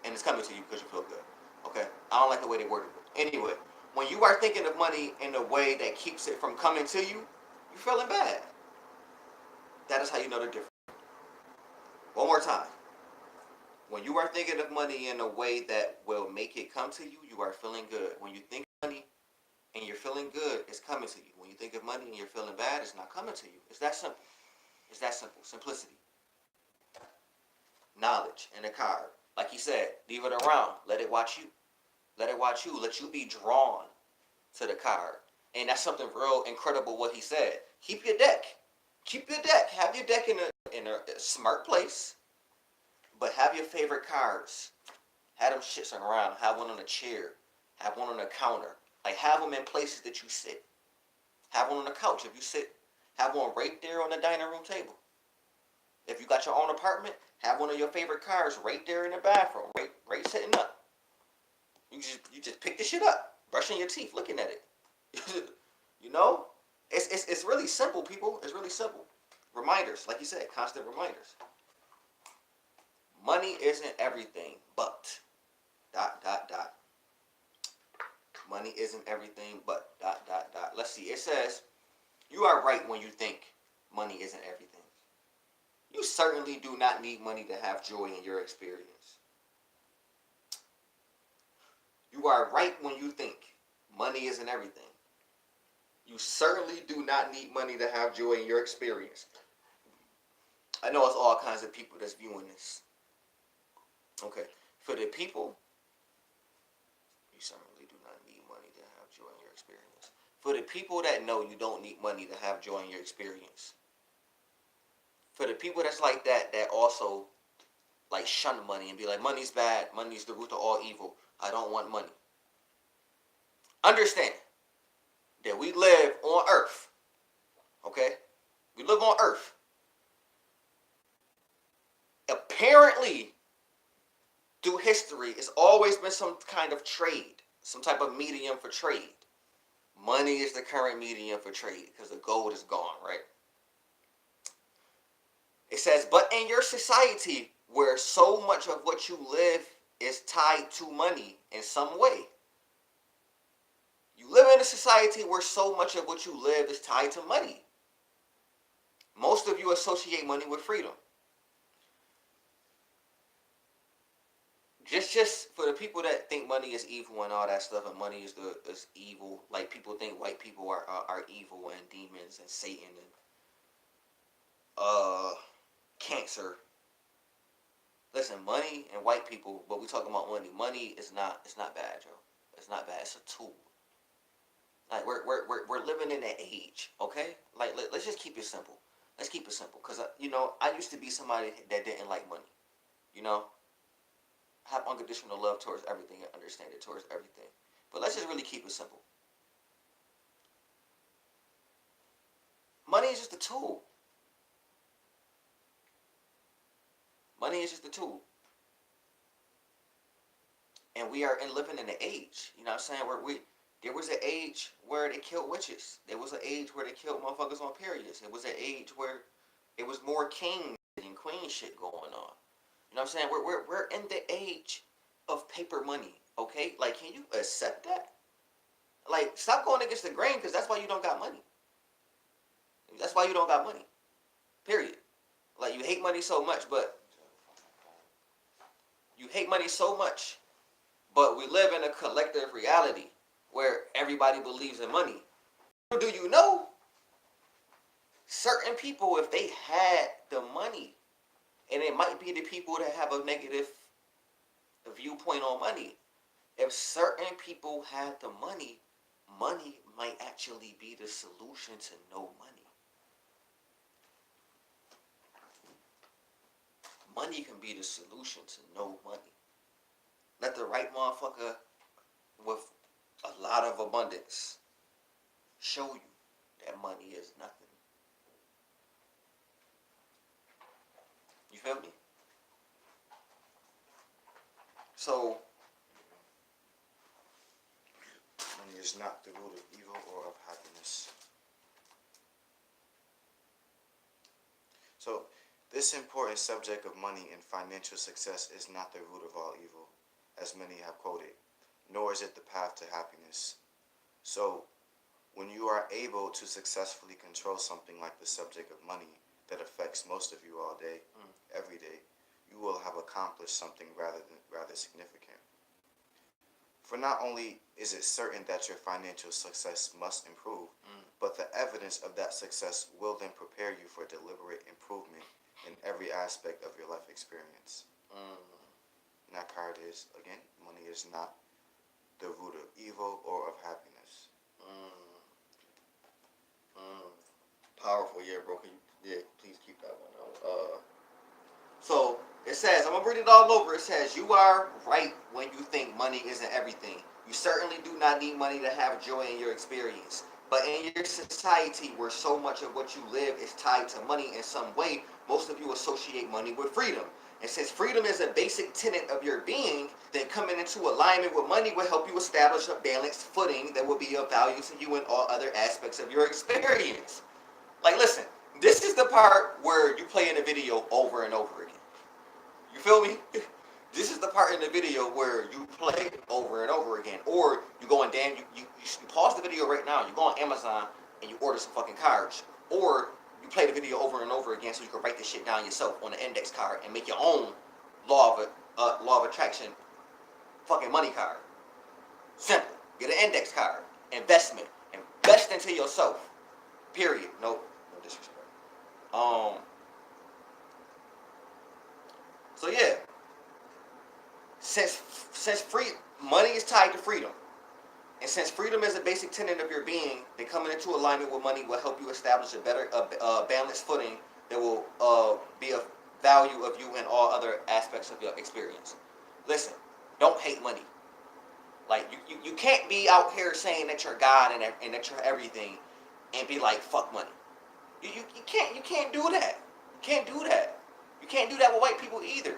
and it's coming to you because you feel good. Okay, I don't like the way they worded it. Anyway, when you are thinking of money in a way that keeps it from coming to you, you're feeling bad. That is how you know the difference. One more time. When you are thinking of money in a way that will make it come to you, you are feeling good. When you think of money and you're feeling good, it's coming to you. When you think of money and you're feeling bad, it's not coming to you. It's that simple. It's that simple. Simplicity. Knowledge in a card. Like he said, leave it around. Let it watch you. Let it watch you. Let you be drawn to the card. And that's something real incredible what he said. Keep your deck. Keep your deck. Have your deck in a smart place. But have your favorite cards. Have them shits around. Have one on a chair. Have one on a counter. Like have them in places that you sit. have one on the couch. If you sit, have one right there on the dining room table. If you got your own apartment, have one of your favorite cars right there in the bathroom, right sitting up. You just pick the shit up, brushing your teeth, looking at it. You know, it's really simple, people. It's really simple. Reminders, like you said, constant reminders. Money isn't everything, but ... Money isn't everything, but ... Let's see. It says, you are right when you think money isn't everything. You certainly do not need money to have joy in your experience. You are right when you think money isn't everything. You certainly do not need money to have joy in your experience. I know it's all kinds of people that's viewing this. Okay. For the people, you certainly do not need money to have joy in your experience. For the people that know you don't need money to have joy in your experience. For the people that's like that also like shun money and be like, money's bad, money's the root of all evil, I don't want money. Understand that we live on earth. Okay? We live on earth. Apparently, through history, it's always been some kind of trade, some type of medium for trade. Money is the current medium for trade because the gold is gone, right? It says, but in your society where so much of what you live is tied to money in some way. You live in a society where so much of what you live is tied to money. Most of you associate money with freedom. Just for the people that think money is evil and all that stuff, and money is evil, like people think white people are evil and demons and Satan and cancer. Listen, money and white people, but we talking about money. Money is not, it's not bad, Joe. It's not bad. It's a tool. Like we're living in an age, okay? Like let's just keep it simple. Let's keep it simple, cause I used to be somebody that didn't like money, have unconditional love towards everything and understand it towards everything. But let's just really keep it simple. Money is just a tool. Money is just a tool. And we are living in an age, you know what I'm saying, where there was an age where they killed witches. There was an age where they killed motherfuckers on periods. There was an age where it was more king and queen shit going on. You know what I'm saying? We're in the age of paper money, okay? Like, can you accept that? Like, stop going against the grain, because that's why you don't got money. That's why you don't got money. Period. Like, you hate money so much, but we live in a collective reality where everybody believes in money. Do you know? Certain people, if they had the money, and it might be the people that have a negative viewpoint on money. If certain people had the money, money might actually be the solution to no money. Money can be the solution to no money. Let the right motherfucker with a lot of abundance show you that money is nothing. You feel me? So, money is not the root of evil or of happiness. So, this important subject of money and financial success is not the root of all evil, as many have quoted, nor is it the path to happiness. So, when you are able to successfully control something like the subject of money that affects most of you all day, every day, you will have accomplished something rather significant. For not only is it certain that your financial success must improve, but the evidence of that success will then prepare you for deliberate improvement in every aspect of your life experience. And that card is, again, money is not the root of evil or of happiness. Powerful, yeah, bro. Please keep that one out. So it says, I'm gonna read it all over. It says, you are right when you think money isn't everything. You certainly do not need money to have joy in your experience. But in your society where so much of what you live is tied to money in some way, most of you associate money with freedom. And since freedom is a basic tenet of your being, then coming into alignment with money will help you establish a balanced footing that will be of value to you in all other aspects of your experience. Like, listen, this is the part where you play in the video over and over again. You feel me? This is the part in the video where you play over and over again. Or you go and you pause the video right now, you go on Amazon and you order some fucking cards. Or you play the video over and over again so you can write this shit down yourself on an index card and make your own law of attraction fucking money card. Simple. Get an index card. Investment. Invest into yourself. Period. No disrespect. So yeah. Since money is tied to freedom, and since freedom is a basic tenet of your being, then coming into alignment with money will help you establish a better balanced footing that will be of value of you in all other aspects of your experience. Listen, don't hate money. Like you can't be out here saying that you're God and that you're everything, and be like fuck money. You can't do that. You can't do that. You can't do that with white people either.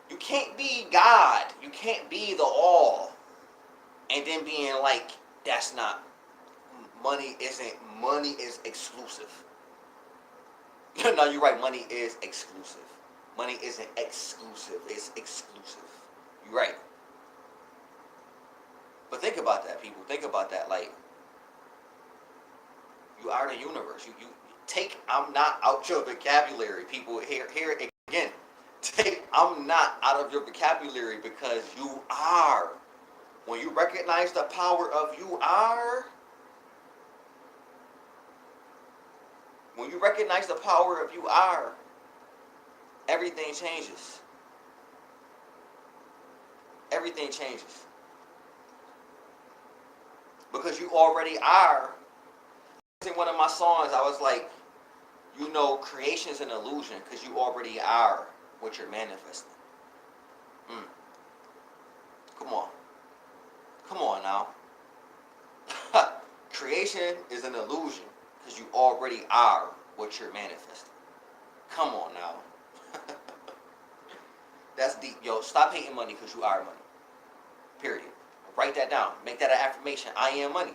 You can't be God. You can't be the all. And then being like, that's not, money is exclusive. No, you're right, money is exclusive. Money isn't exclusive, it's exclusive. You're right. But think about that, people. Think about that. Like, you are the universe. You take I'm not out your vocabulary, people. Hear it again. I'm not out of your vocabulary because you are. When you recognize the power of you are, when you recognize the power of you are, everything changes. Everything changes. Because you already are. In one of my songs, I was like, you know, creation's an illusion because you already are what you're manifesting. Come on. Come on now. Creation is an illusion because you already are what you're manifesting. Come on now. That's deep. Yo, stop hating money because you are money. Period. Write that down. Make that an affirmation. I am money.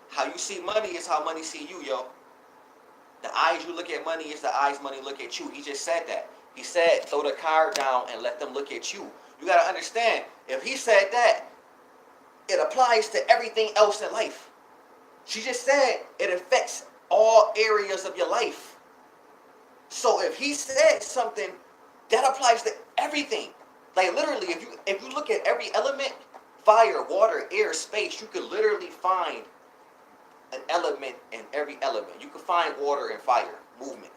How you see money is how money see you, yo. The eyes you look at money is the eyes money look at you. He just said that. He said, throw the card down and let them look at you. You got to understand, if he said that, it applies to everything else in life. She just said it affects all areas of your life. So if he said something, that applies to everything. Like literally, if you look at every element, fire, water, air, space, you could literally find an element in every element. You could find water and fire, movement.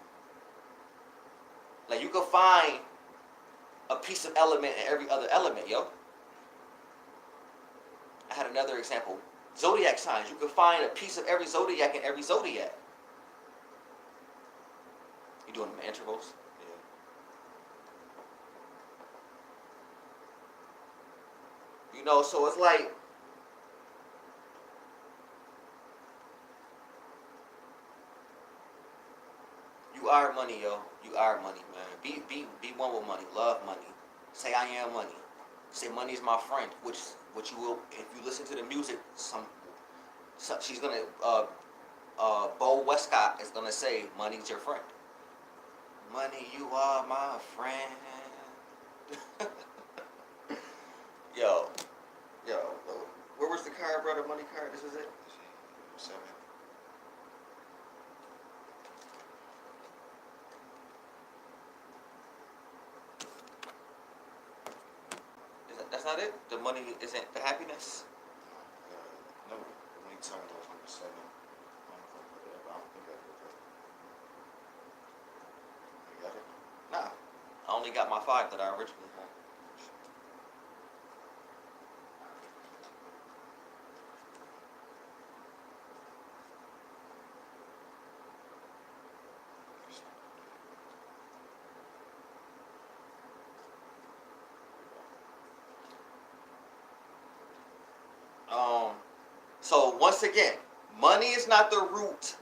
Like you could find a piece of element in every other element, yo. I had another example. Zodiac signs. You could find a piece of every zodiac in every zodiac. You doing them in intervals? Yeah. You know, so it's like, you are money, yo. You are money, man. Be one with money. Love money. Say I am money. Say money is my friend, which you will, if you listen to the music, she's gonna, Bo Westcott is gonna say, money's your friend. Money, you are my friend. Yo, where was the card, brother? Money card. This is it. 7. That's not it? The money isn't the happiness? No, the money turned off on the 7. I don't think I did that. You got it? Nah. I only got my 5 that I originally had. So once again, Money is not the root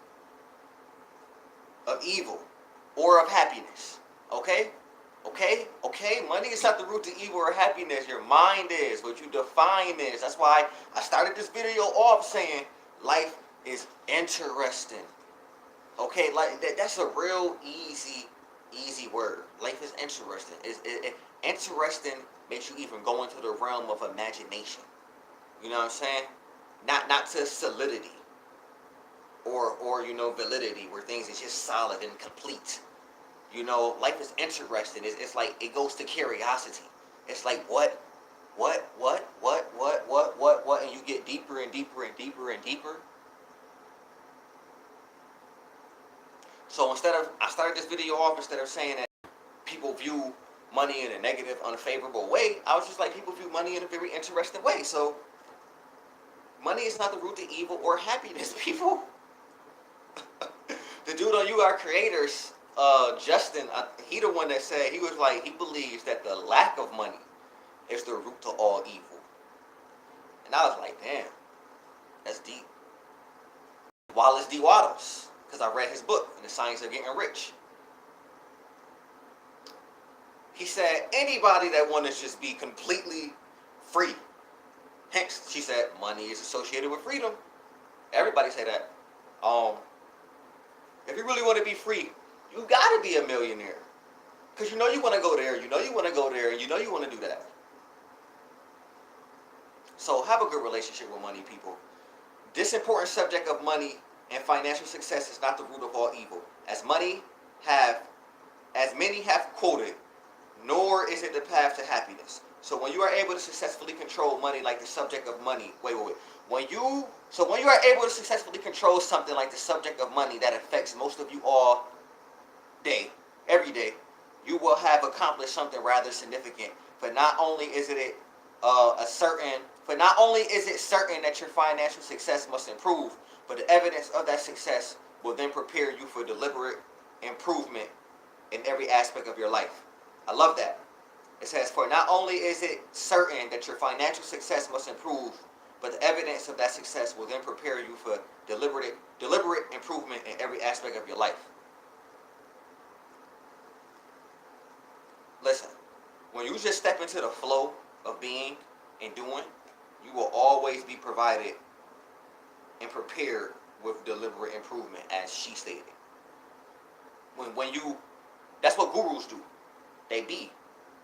of evil or of happiness. Okay? Okay? Money is not the root to evil or happiness. Your mind is. What you define is. That's why I started this video off saying life is interesting. Okay? Like that's a real easy word. Life is interesting. Interesting makes you even go into the realm of imagination. You know what I'm saying? Not to solidity or validity where things is just solid and complete. Life is interesting. It's like it goes to curiosity. It's like what, and you get deeper and deeper and deeper and deeper. So I started this video off instead of saying that people view money in a negative, unfavorable way. I was just like, people view money in a very interesting way. So money is not the root to evil or happiness, people. The dude on You Are Creators, Justin, he the one that said, he was like, he believes that the lack of money is the root to all evil. And I was like, damn, that's deep. Wallace D. Wattles, because I read his book, The Science of Getting Rich. He said, anybody that wants to just be completely free. Hence, she said, money is associated with freedom. Everybody say that. If you really want to be free, you got to be a millionaire. Because you want to go there, you want to go there, and you want to do that. So have a good relationship with money, people. This important subject of money and financial success is not the root of all evil. As many have quoted, nor is it the path to happiness. So when you are able to successfully control money like the subject of money, when you are able to successfully control something like the subject of money that affects most of you all day, every day, you will have accomplished something rather significant. For not only is it certain that your financial success must improve, but the evidence of that success will then prepare you for deliberate improvement in every aspect of your life. I love that. It says, for not only is it certain that your financial success must improve, but the evidence of that success will then prepare you for deliberate improvement in every aspect of your life. Listen, when you just step into the flow of being and doing, you will always be provided and prepared with deliberate improvement, as she stated. That's what gurus do. They be.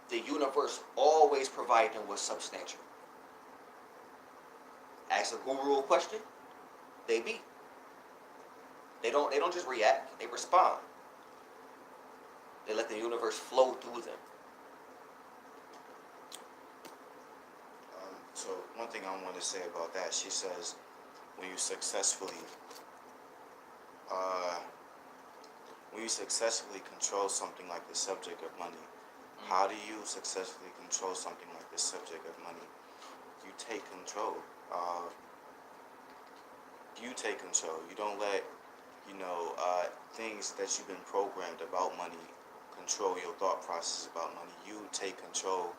The universe always provide them with substantial. Ask a guru a question, they be. They don't just react, they respond. They let the universe flow through them. So one thing I want to say about that, she says, when you successfully control something like the subject of money, how do you successfully control something like the subject of money? You take control. You don't let, things that you've been programmed about money control your thought process about money. You take control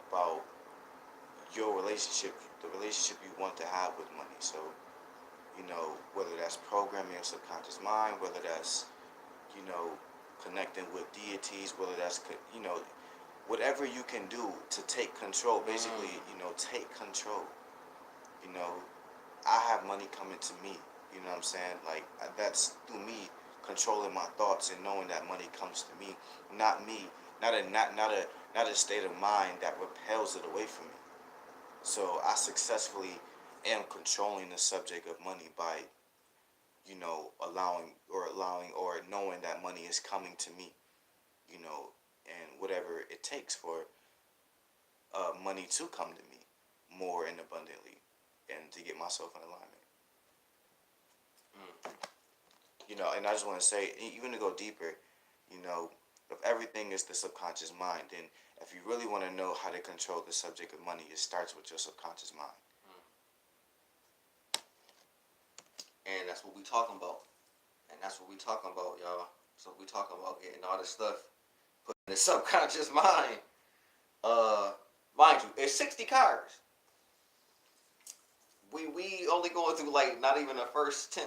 about your relationship, the relationship you want to have with money. So, whether that's programming your subconscious mind, whether that's, connecting with deities, whether that's, whatever you can do to take control, basically, take control. I have money coming to me, you know what I'm saying? Like, that's through me controlling my thoughts and knowing that money comes to me, not a state of mind that repels it away from me. So I successfully am controlling the subject of money by, allowing or knowing that money is coming to me, and whatever it takes for money to come to me more and abundantly and to get myself in alignment. And I just want to say, even to go deeper, if everything is the subconscious mind, then if you really want to know how to control the subject of money, it starts with your subconscious mind. And that's what we talking about. Y'all. So we talking about getting all this stuff put in the subconscious mind. Mind you, it's 60 cars. We only going through like not even the first 10.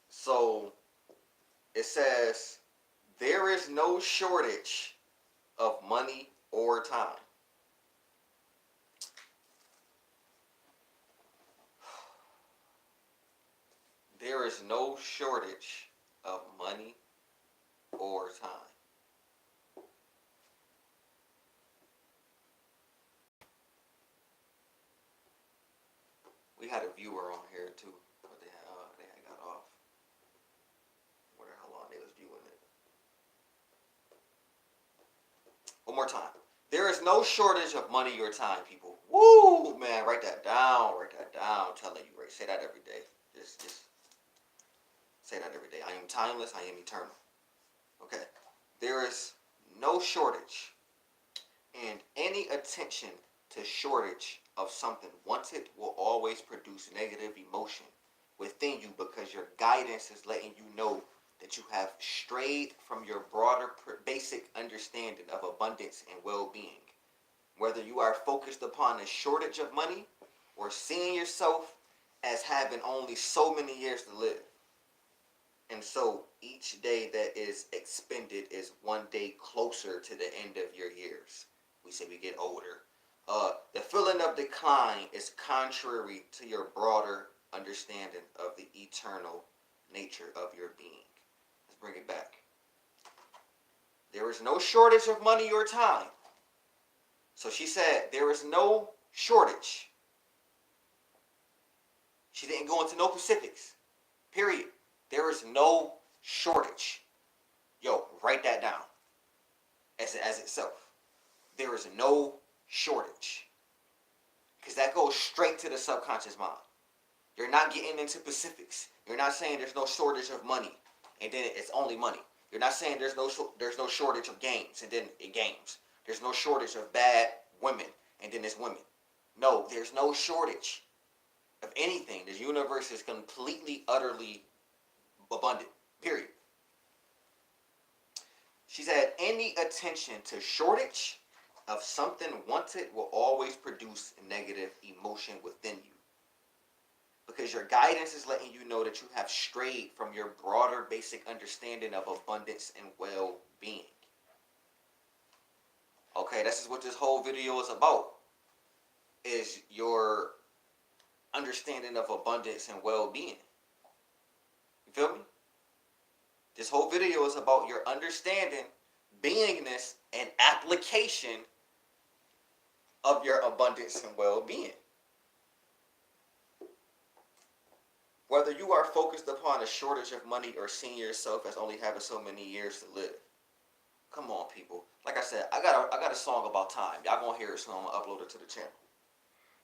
So it says there is no shortage of money or time. There is no shortage of money or time. We had a viewer on here too, but they had got off. Wonder how long they was viewing it. One more time. There is no shortage of money or time, people. Woo, man, write that down. Write that down. I'm telling you, right? Say that every day. Just say that every day. I am timeless. I am eternal. Okay. There is no shortage, and any attention to shortage of something wanted will always produce negative emotion within you because your guidance is letting you know that you have strayed from your broader basic understanding of abundance and well-being. Whether you are focused upon a shortage of money or seeing yourself as having only so many years to live. And so each day that is expended is one day closer to the end of your years. We say we get older. The feeling of decline is contrary to your broader understanding of the eternal nature of your being. Let's bring it back. There is no shortage of money or time. So she said there is no shortage. She didn't go into no specifics. Period. There is no shortage. Yo, write that down as itself. There is no shortage. Because that goes straight to the subconscious mind. You're not getting into specifics. You're not saying there's no shortage of money and then it's only money. You're not saying there's no shortage of games and then it games. There's no shortage of bad women and then it's women. No, there's no shortage of anything. The universe is completely, utterly abundant. Period. She said any attention to shortage of something wanted will always produce a negative emotion within you. Because your guidance is letting you know that you have strayed from your broader basic understanding of abundance and well-being. Okay, this is what this whole video is about. Is your understanding of abundance and well-being. You feel me? This whole video is about your understanding, beingness, and application of your abundance and well-being. Whether you are focused upon a shortage of money or seeing yourself as only having so many years to live. Come on, people. Like I said, I got a song about time. Y'all gonna hear it soon. I'm gonna upload it to the channel.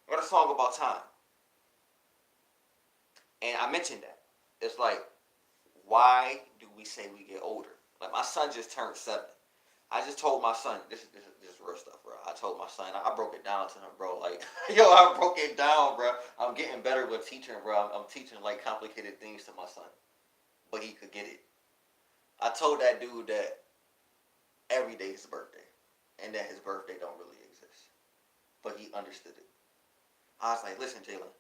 I got a song about time. And I mentioned that. It's like, why do we say we get older? Like, my son just turned 7. I just told my son, this is real stuff, bro. I told my son, I broke it down to him, bro. Like, yo, I broke it down, bro. I'm getting better with teaching, bro. I'm teaching, like, complicated things to my son. But he could get it. I told that dude that every day is his birthday. And that his birthday don't really exist. But he understood it. I was like, listen, Jalen,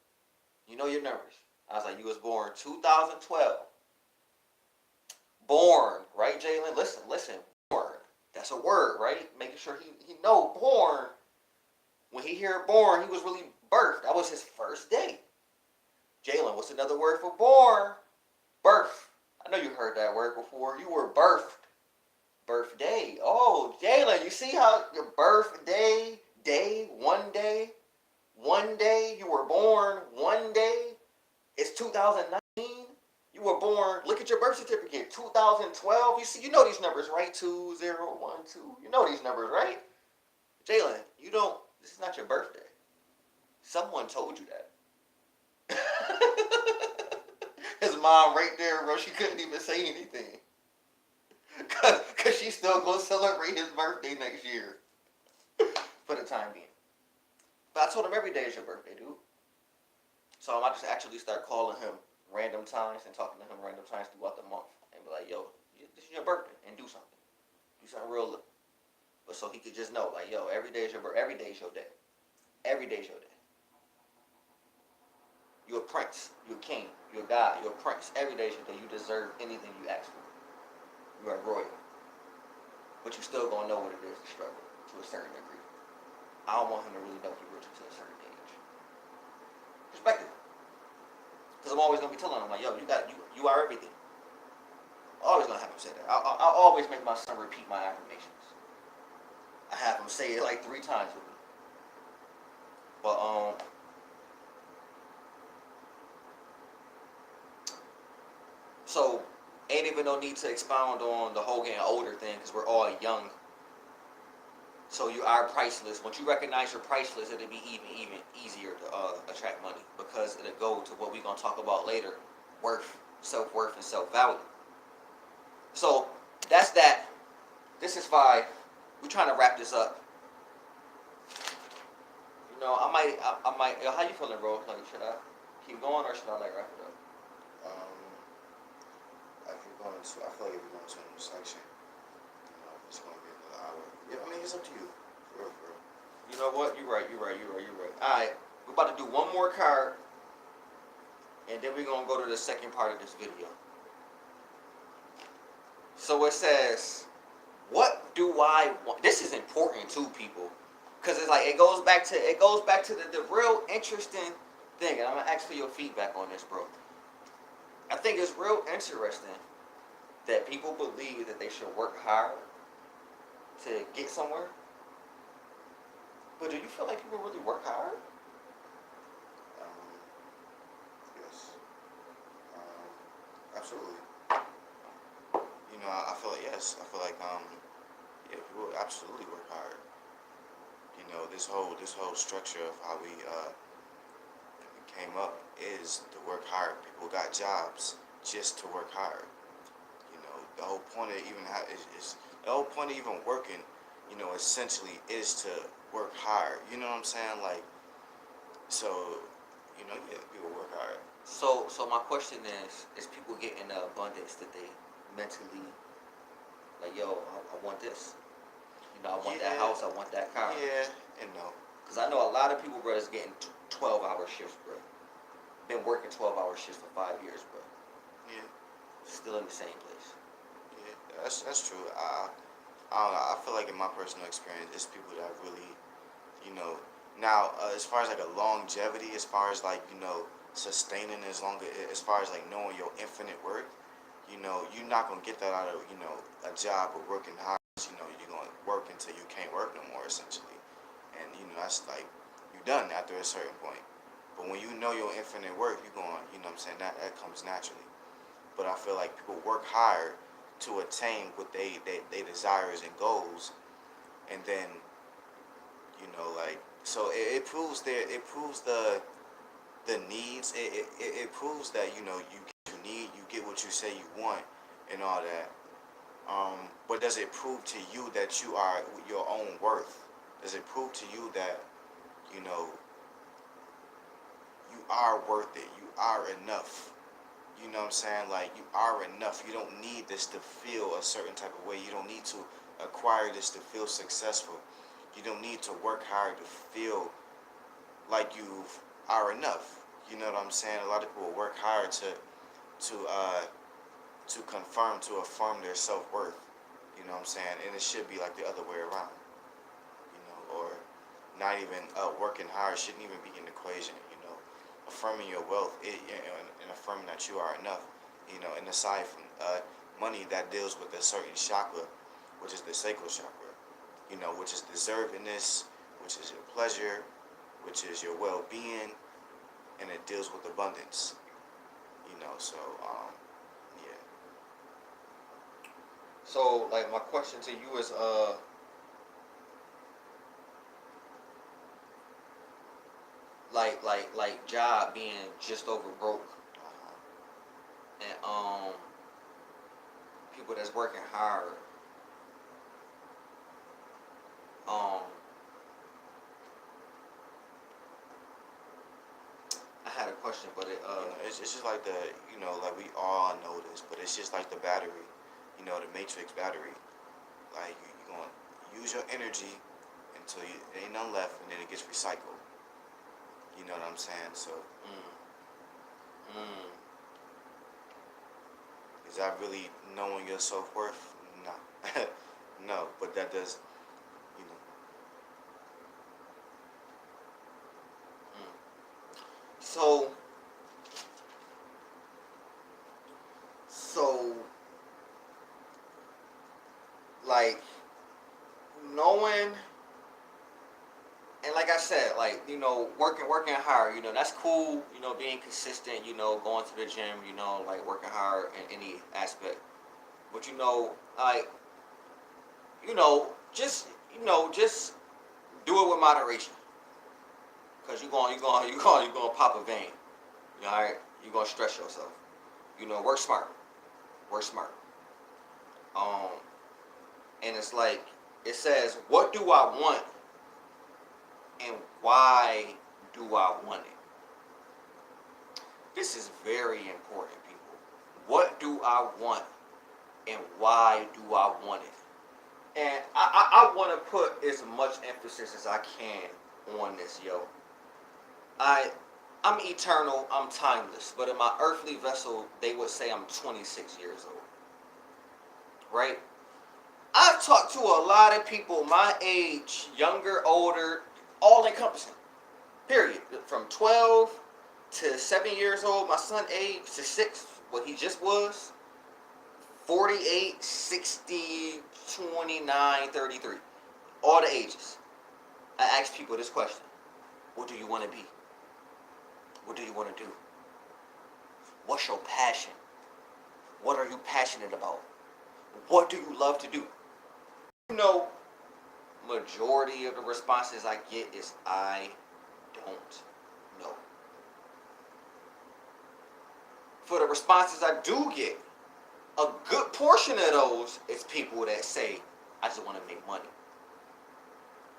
you know your numbers. I was like, you was born 2012. Born, right, Jalen? Listen, born. That's a word, right? Making sure he know born. When he hear born, he was really birthed. That was his first day. Jalen, what's another word for born? Birth. I know you heard that word before. You were birthed. Birthday. Oh, Jalen, you see how your birthday, one day, you were born, one day. It's 2019. You were born, look at your birth certificate, 2012. You know these numbers, right? 2012. You know these numbers, right? Jalen, this is not your birthday. Someone told you that. His mom right there, bro, she couldn't even say anything. Because she's still going to celebrate his birthday next year. For the time being. But I told him every day is your birthday, dude. So I might just actually start calling him random times and talking to him random times throughout the month. And be like, yo, this is your birthday. And do something. Do something real little. But so he could just know, like, yo, every day is your birthday. Every day is your day. Every day is your day. You're a prince. You're a king. You're a God. You're a prince. Every day is your day. You deserve anything you ask for. You are royal. But you still gonna know what it is to struggle to a certain degree. I don't want him to really know he rich to a certain age. Perspective. Because I'm always gonna be telling him like, yo, you are everything. Always gonna have him say that. I always make my son repeat my affirmations. I have him say it like 3 times with me. But so ain't even no need to expound on the whole getting older thing because we're all young. So you are priceless. Once you recognize you're priceless, it'll be even easier to attract money because it'll go to what we're gonna talk about later: worth, self-worth, and self-value. So that's that. This is 5. We're trying to wrap this up. You know, I might. How you feeling, bro? Like, should I keep going or should I like wrap it up? If you're going to, I feel like if you're going to a new section, it's going to be another hour. Yeah, I mean, it's up to you. For real. You know what? You're right. All right, we're about to do one more card, and then we're gonna go to the second part of this video. So it says, "What do I want?" This is important too, people, because it's like it goes back to the real interesting thing, and I'm gonna ask for your feedback on this, bro. I think it's real interesting that people believe that they should work hard to get somewhere. But do you feel like people really work hard? Yes. Absolutely. I feel like yes. I feel like yeah, people absolutely work hard. This whole structure of how we came up is to work hard. People got jobs just to work hard. The whole point of even is the whole point of even working, essentially is to work hard. You know what I'm saying? Like, so, yeah, people work hard. So my question is people getting the abundance that they mentally, like, yo, I want this. I want that house, I want that car. Yeah, and no. Because I know a lot of people, bro, is getting 12-hour shifts, bro. Been working 12-hour shifts for 5 years, bro. Yeah. Still in the same place. Yeah, that's true. I don't know. I feel like in my personal experience, it's people that really, now as far as like a longevity, as far as like sustaining as far as like knowing your infinite worth, you're not gonna get that out of a job or working hard. You're gonna work until you can't work no more, essentially, and that's like you're done after a certain point. But when you know your infinite worth, you're going, what I'm saying, that comes naturally. But I feel like people work hard to attain what they desires and goals, and then like, so it proves the needs. It proves that you need, you get what you say you want and all that. But does it prove to you that you are your own worth? Does it prove to you that you are worth it? You are enough. You know what I'm saying? Like, you are enough. You don't need this to feel a certain type of way. You don't need to acquire this to feel successful. You don't need to work hard to feel like you are enough. You know what I'm saying? A lot of people work hard to confirm, to affirm their self-worth. You know what I'm saying? And it should be like the other way around. Or not even working hard shouldn't even be an equation. Affirming your wealth and affirming that you are enough. And aside from money, that deals with a certain chakra, which is the sacral chakra. Which is deservingness, which is your pleasure, which is your well-being, and it deals with abundance. So yeah. So, like, my question to you is, like job being just over broke, and people that's working hard, I had a question, but It's just like like we all know this, but it's just like the battery, the matrix battery. Like, you're going to use your energy until there ain't none left, and then it gets recycled. You know what I'm saying? So, Is that really knowing your self worth? No, no. But that does, you know. So, so, like, knowing, and like I said, like, working hard, that's cool, being consistent, going to the gym, like working hard in any aspect. But like, just do it with moderation. Cause you're going to pop a vein. All right, you're gonna stress yourself. Work smart, work smart. Um, and it's like it says, what do I want, and why do I want it? This is very important, people. What do I want, and why do I want it? And I want to put as much emphasis as I can on this, yo. I'm eternal, I'm timeless, but in my earthly vessel, they would say I'm 26 years old. Right? I've talked to a lot of people my age, younger, older, all encompassing. Period. From 12 to 7 years old, my son age, to 6, what he just was, 48, 60, 29, 33. All the ages. I ask people this question. What do you want to be? What do you want to do? What's your passion? What are you passionate about? What do you love to do? Majority of the responses I get is I don't know. For the responses I do get, a good portion of those is people that say, I just want to make money.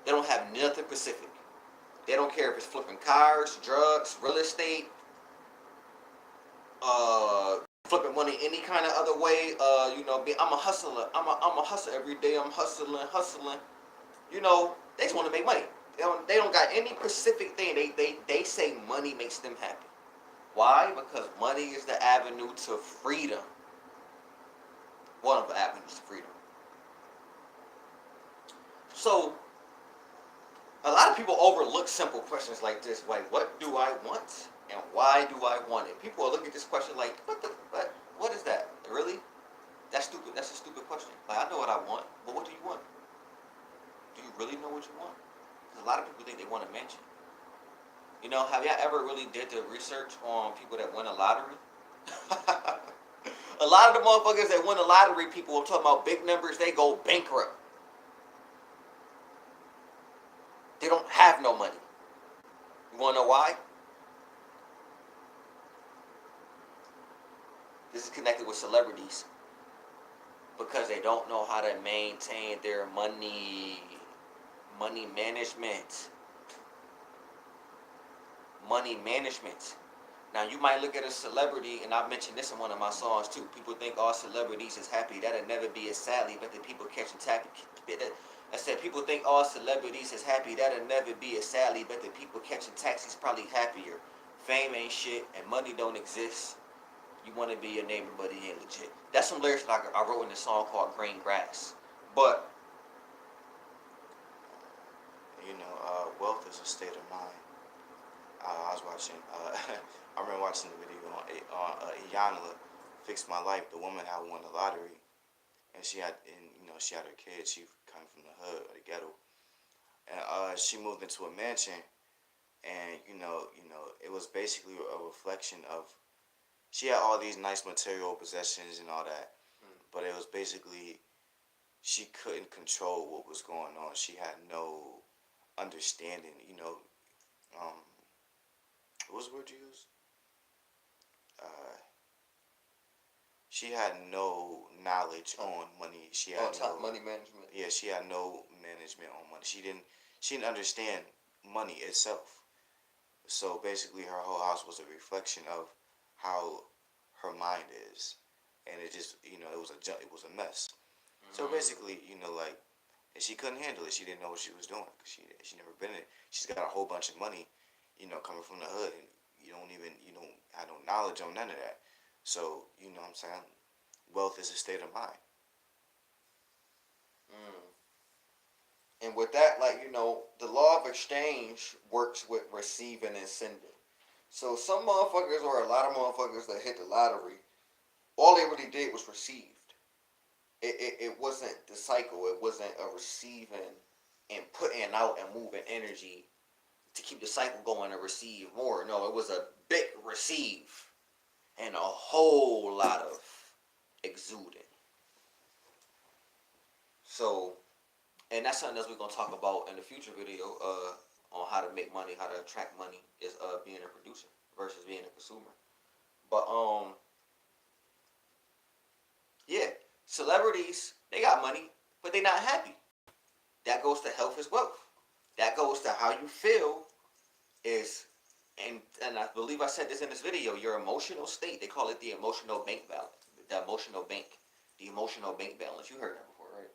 They don't have nothing specific. They don't care if it's flipping cars, drugs, real estate, flipping money any kind of other way. I'm a hustler. I'm a hustler every day. I'm hustling. They just want to make money. They don't got any specific thing. They say money makes them happy. Why? Because money is the avenue to freedom. One of the avenues to freedom. So, a lot of people overlook simple questions like this, like, what do I want? And why do I want it? People will look at this question like, what is that? Really? That's stupid. That's a stupid question. Like, I know what I want, but what do you want? Do you really know what you want? Because a lot of people think they want a mansion. Have y'all ever really did the research on people that win a lottery? A lot of the motherfuckers that win the lottery, people, I'm talking about big numbers, they go bankrupt. They don't have no money. You want to know why? This is connected with celebrities. Because they don't know how to maintain their money management. Money management. Now, you might look at a celebrity, and I mentioned this in one of my songs too. People think all celebrities is happy. That'll never be as sadly, but the people catching tappy. I said people think all celebrities is happy. That'll never be as sadly, but the people catching taxis probably happier. Fame ain't shit, and money don't exist. You want to be your neighbor, but he ain't legit. That's some lyrics I wrote in this song called Green Grass. But wealth is a state of mind. I was watching. I remember watching the video on Iyanla Fix My Life. The woman had won the lottery, and she had her kids. She came from the hood or the ghetto, and she moved into a mansion, and it was basically a reflection of. She had all these nice material possessions and all that, but it was basically she couldn't control what was going on. She had no understanding. What was the word you used? She had no knowledge on money. She had money management. Yeah, she had no management on money. She didn't understand money itself. So basically, her whole house was a reflection of how her mind is, and it just it was a mess. Mm-hmm. So basically, and she couldn't handle it. She didn't know what she was doing. She never been in it. She's got a whole bunch of money, coming from the hood, and you don't have no knowledge on none of that. So what I'm saying, wealth is a state of mind. And with that, like, the law of exchange works with receiving and sending. So some motherfuckers, or a lot of motherfuckers that hit the lottery, all they really did was received. It wasn't the cycle. It wasn't a receiving and putting out and moving energy to keep the cycle going and receive more. No, it was a big receive and a whole lot of exuding. So, and that's something else we're gonna talk about in the future video on how to make money, how to attract money, is being a producer versus being a consumer. But yeah, celebrities, they got money, but they not happy. That goes to health as wealth. That goes to how you feel is, and I believe I said this in this video, your emotional state. They call it the emotional bank balance. The emotional bank. The emotional bank balance. You heard that before, right?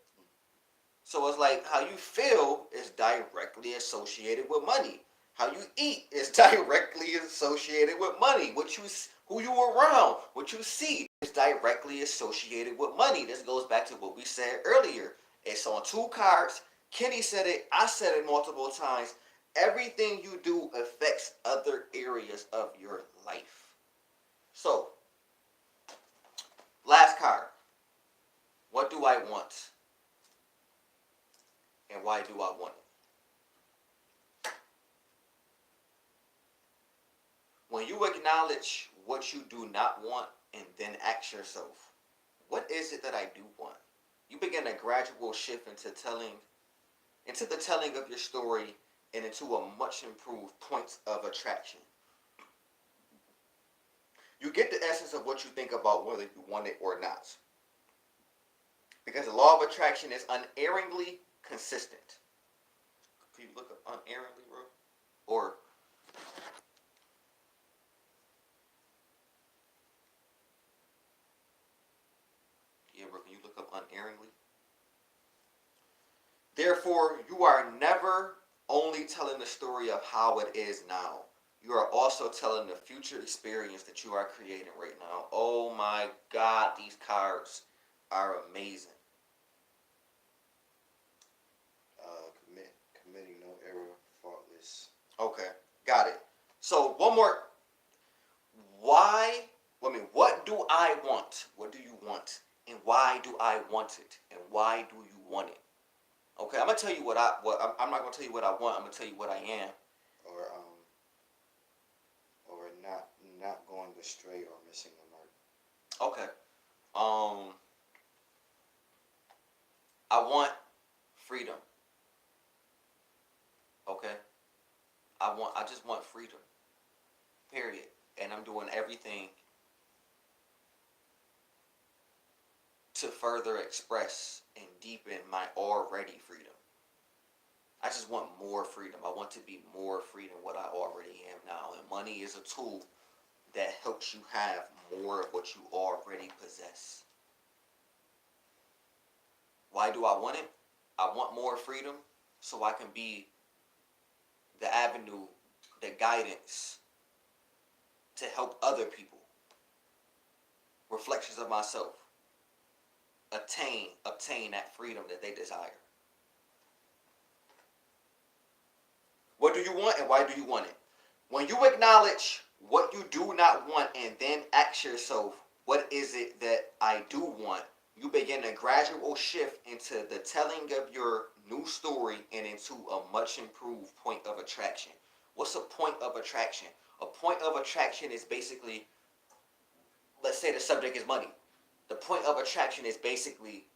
So it's like how you feel is directly associated with money. How you eat is directly associated with money. Who you around, what you see is directly associated with money. This goes back to what we said earlier. It's on two cards. Kenny said it. I said it multiple times. Everything you do affects other areas of your life. So, last card. What do I want? And why do I want it? When you acknowledge what you do not want and then ask yourself, what is it that I do want? You begin a gradual shift into the telling of your story and into a much improved point of attraction. You get the essence of what you think about whether you want it or not. Because the law of attraction is unerringly consistent. Can you look up unerringly, bro? Or yeah, bro, can you look up unerringly? Therefore, you are never only telling the story of how it is now. You are also telling the future experience that you are creating right now. Oh my God, these cards are amazing. Committing no error, faultless. Okay, got it. So one more. What do I want? What do you want? And why do I want it? And why do you want it? Okay, I'm gonna tell you I'm not gonna tell you what I want. I'm gonna tell you what I am. Or not going astray or missing the mark. Okay. I want freedom. Okay. I just want freedom. Period. And I'm doing everything to further express and deepen my already freedom. I just want more freedom. I want to be more free than what I already am now. And money is a tool that helps you have more of what you already possess. Why do I want it? I want more freedom so I can be the avenue, the guidance to help other people. Reflections of myself. Obtain that freedom that they desire. What do you want and why do you want it? When you acknowledge what you do not want and then ask yourself, what is it that I do want? You begin a gradual shift into the telling of your new story and into a much improved point of attraction. What's a point of attraction? A point of attraction is basically, let's say the subject is money. The point of attraction is basically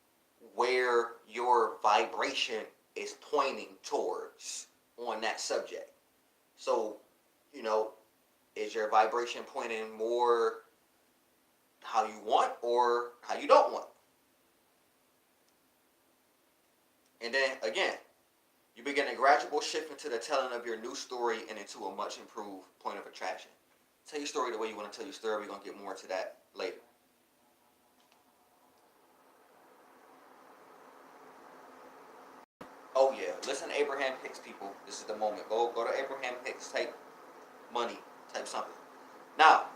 where your vibration is pointing towards on that subject. So, is your vibration pointing more how you want or how you don't want? And then again, you begin a gradual shift into the telling of your new story and into a much improved point of attraction. Tell your story the way you want to tell your story. We're going to get more into that later. Oh yeah, listen to Abraham Hicks, people. This is the moment. Go to Abraham Hicks, type money, type something. Now,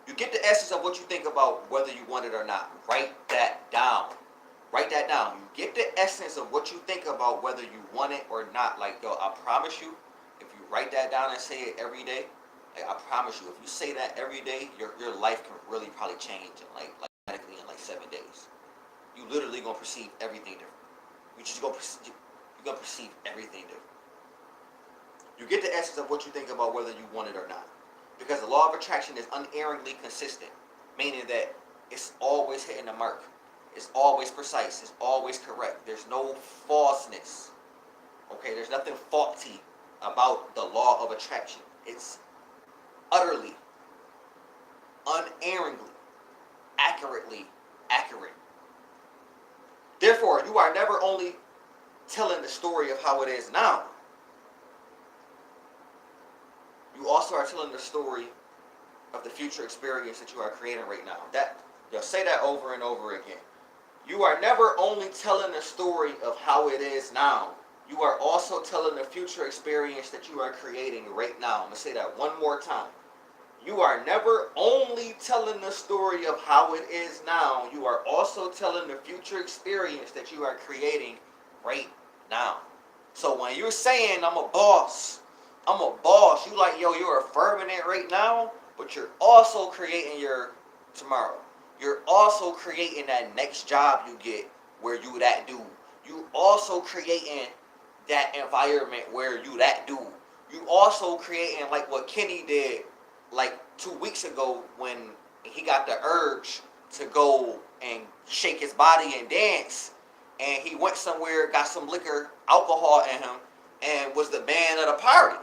You get the essence of what you think about whether you want it or not. Write that down. Write that down. You get the essence of what you think about whether you want it or not. Like, yo, I promise you, if you write that down and say it every day, like, I promise you, if you say that every day, your life can really probably change in like radically in like 7 days. You literally gonna perceive everything different. You're gonna perceive everything different. You get the essence of what you think about whether you want it or not. Because the law of attraction is unerringly consistent, meaning that it's always hitting the mark. It's always precise. It's always correct. There's no falseness. Okay, there's nothing faulty about the law of attraction. It's utterly, unerringly, accurately accurate. Therefore, you are never only telling the story of how it is now. You also are telling the story of the future experience that you are creating right now. Say that over and over again. You are never only telling the story of how it is now. You are also telling the future experience that you are creating right now. I'm going to say that one more time. You are never only telling the story of how it is now. You are also telling the future experience that you are creating right now. So when you're saying, I'm a boss, you like, yo, you're affirming it right now, but you're also creating your tomorrow. You're also creating that next job you get where you that dude. You also creating that environment where you that dude. You also creating like what Kenny did like 2 weeks ago when he got the urge to go and shake his body and dance, and he went somewhere, got some liquor, alcohol in him, and was the man of the party.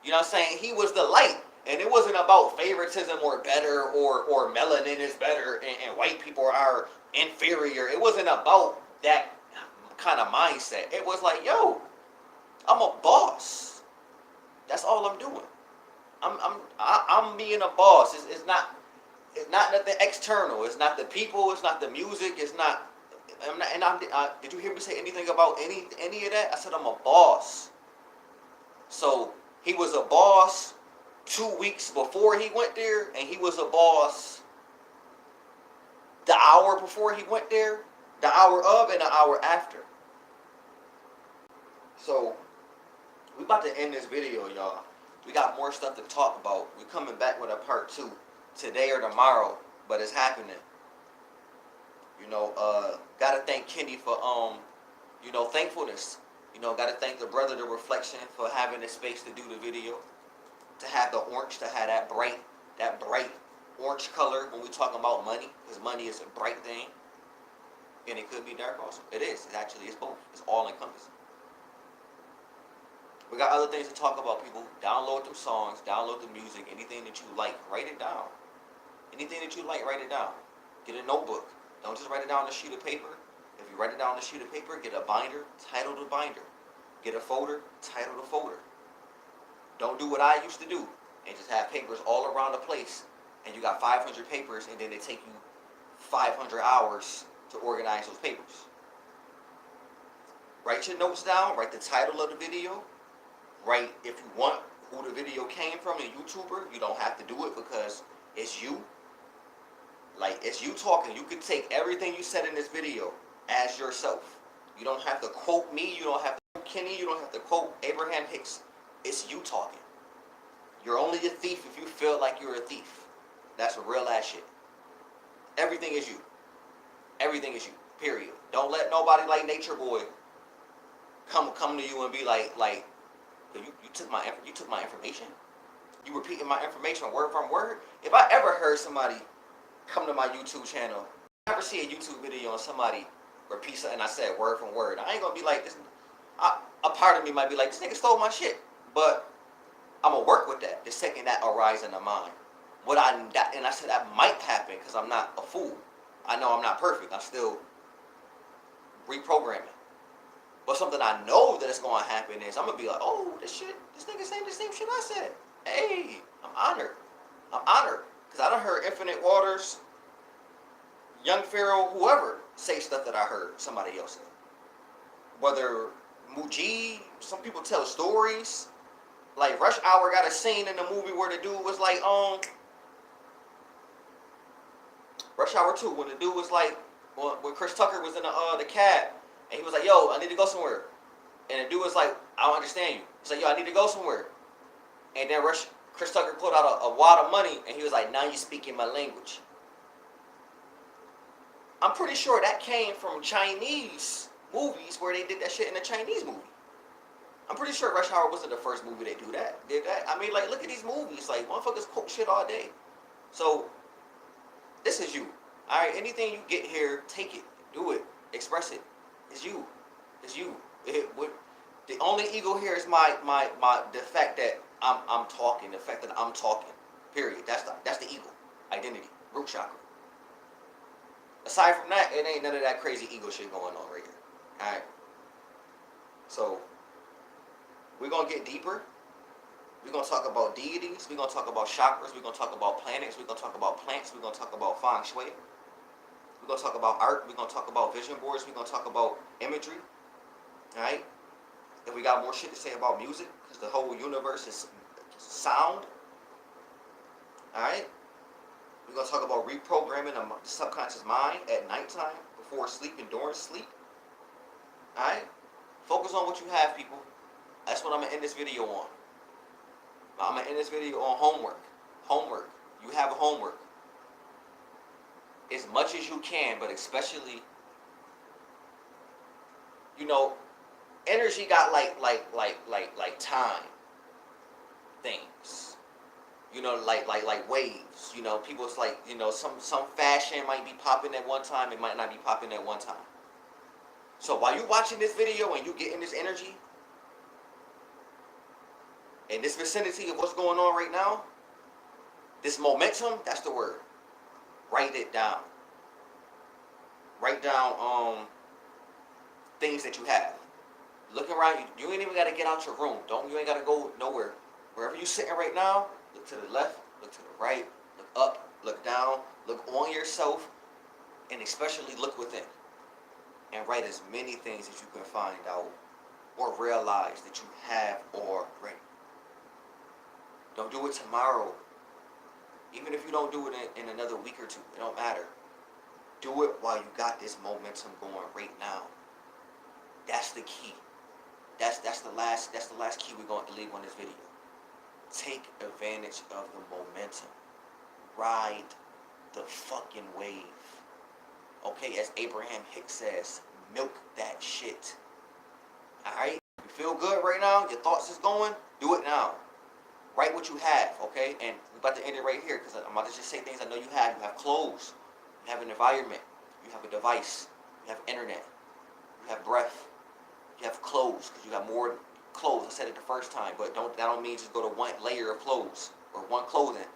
You know what I'm saying? He was the light. And it wasn't about favoritism or better or melanin is better and white people are inferior. It wasn't about that kind of mindset. It was like, yo, I'm a boss. That's all I'm doing. I'm being a boss. It's not nothing external. It's not the people. It's not the music. It's not. Did you hear me say anything about any of that? I said I'm a boss. So he was a boss 2 weeks before he went there, and he was a boss the hour before he went there, the hour of, and the hour after. So we about to end this video, y'all. We got more stuff to talk about. We're coming back with a part 2 today or tomorrow, but it's happening. You know, gotta thank Kenny for thankfulness. You know, gotta thank the brother, The Reflection, for having the space to do the video. To have the orange, to have that bright orange color when we talking about money, because money is a bright thing, and it could be dark also. It is. It actually is both. It's all encompassing. We got other things to talk about, people. Download them songs, download the music, anything that you like, write it down. Anything that you like, write it down. Get a notebook. Don't just write it down on a sheet of paper. If you write it down on a sheet of paper, get a binder, title the binder. Get a folder, title the folder. Don't do what I used to do and just have papers all around the place, and you got 500 papers, and then it take you 500 hours to organize those papers. Write your notes down, write the title of the video, write if you want who the video came from, a YouTuber. You don't have to do it because it's you. Like, it's you talking. You could take everything you said in this video as yourself. You don't have to quote me, you don't have to quote Kenny, you don't have to quote Abraham Hicks. It's you talking. You're only a thief if you feel like you're a thief. That's real ass shit. Everything is you. Everything is you. Period. Don't let nobody like Nature Boy come to you and be like you took my information. You repeating my information word from word. If I ever heard somebody come to my YouTube channel, if I ever see a YouTube video and somebody repeat something I said word from word, I ain't gonna be like this. A part of me might be like, this nigga stole my shit. But I'm gonna work with that the second that arises in the mind. And I said that might happen because I'm not a fool. I know I'm not perfect. I'm still reprogramming. But something I know that is gonna happen is I'm gonna be like, oh, this nigga saying the same shit I said. Hey, I'm honored. Because I done heard Infinite Waters, Young Pharaoh, whoever say stuff that I heard somebody else say. Whether Muji, some people tell stories. Like Rush Hour got a scene in the movie where the dude was like, Rush Hour 2, when the dude was like, when Chris Tucker was in the cab, and he was like, yo, I need to go somewhere. And the dude was like, I don't understand you. He's like, yo, I need to go somewhere. And then Chris Tucker pulled out a wad of money, and he was like, now you speaking my language. I'm pretty sure that came from Chinese movies where they did that shit in a Chinese movie. I'm pretty sure Rush Hour wasn't the first movie they did that. I mean, like, look at these movies. Like, motherfuckers quote shit all day. So, this is you. Alright, anything you get here, take it. Do it. Express it. It's you. It's you. The only ego here is the fact that I'm talking. The fact that I'm talking. Period. That's the ego. Identity. Root chakra. Aside from that, it ain't none of that crazy ego shit going on right here. Alright? So, we're going to get deeper. We're going to talk about deities. We're going to talk about chakras. We're going to talk about planets. We're going to talk about plants. We're going to talk about feng shui. We're going to talk about art. We're going to talk about vision boards. We're going to talk about imagery. Alright? And we got more shit to say about music, because the whole universe is sound. Alright? We're going to talk about reprogramming the subconscious mind at nighttime, before sleep, and during sleep. Alright? Focus on what you have, people. That's what I'm going to end this video on. I'm going to end this video on homework. Homework. You have a homework. As much as you can, but especially, energy got like time things. Like waves. People, it's like, some fashion might be popping at one time, it might not be popping at one time. So while you're watching this video and you getting this energy, in this vicinity of what's going on right now, this momentum, that's the word. Write it down. Write down things that you have. Look around. You ain't even got to get out your room. You ain't got to go nowhere. Wherever you sitting right now, look to the left, look to the right, look up, look down, look on yourself, and especially look within. And write as many things as you can find out or realize that you have already. Don't do it tomorrow. Even if you don't do it in another week or two, it don't matter. Do it while you got this momentum going right now. That's the key. That's the last key we're going to leave on this video. Take advantage of the momentum. Ride the fucking wave. Okay, as Abraham Hicks says, milk that shit. Alright? You feel good right now? Your thoughts is going? Do it now. Write what you have, okay? And we're about to end it right here, because I'm about to just say things I know you have. You have clothes. You have an environment. You have a device. You have internet. You have breath. You have clothes, because you have more clothes. I said it the first time, but that don't mean just go to one layer of clothes or one clothing.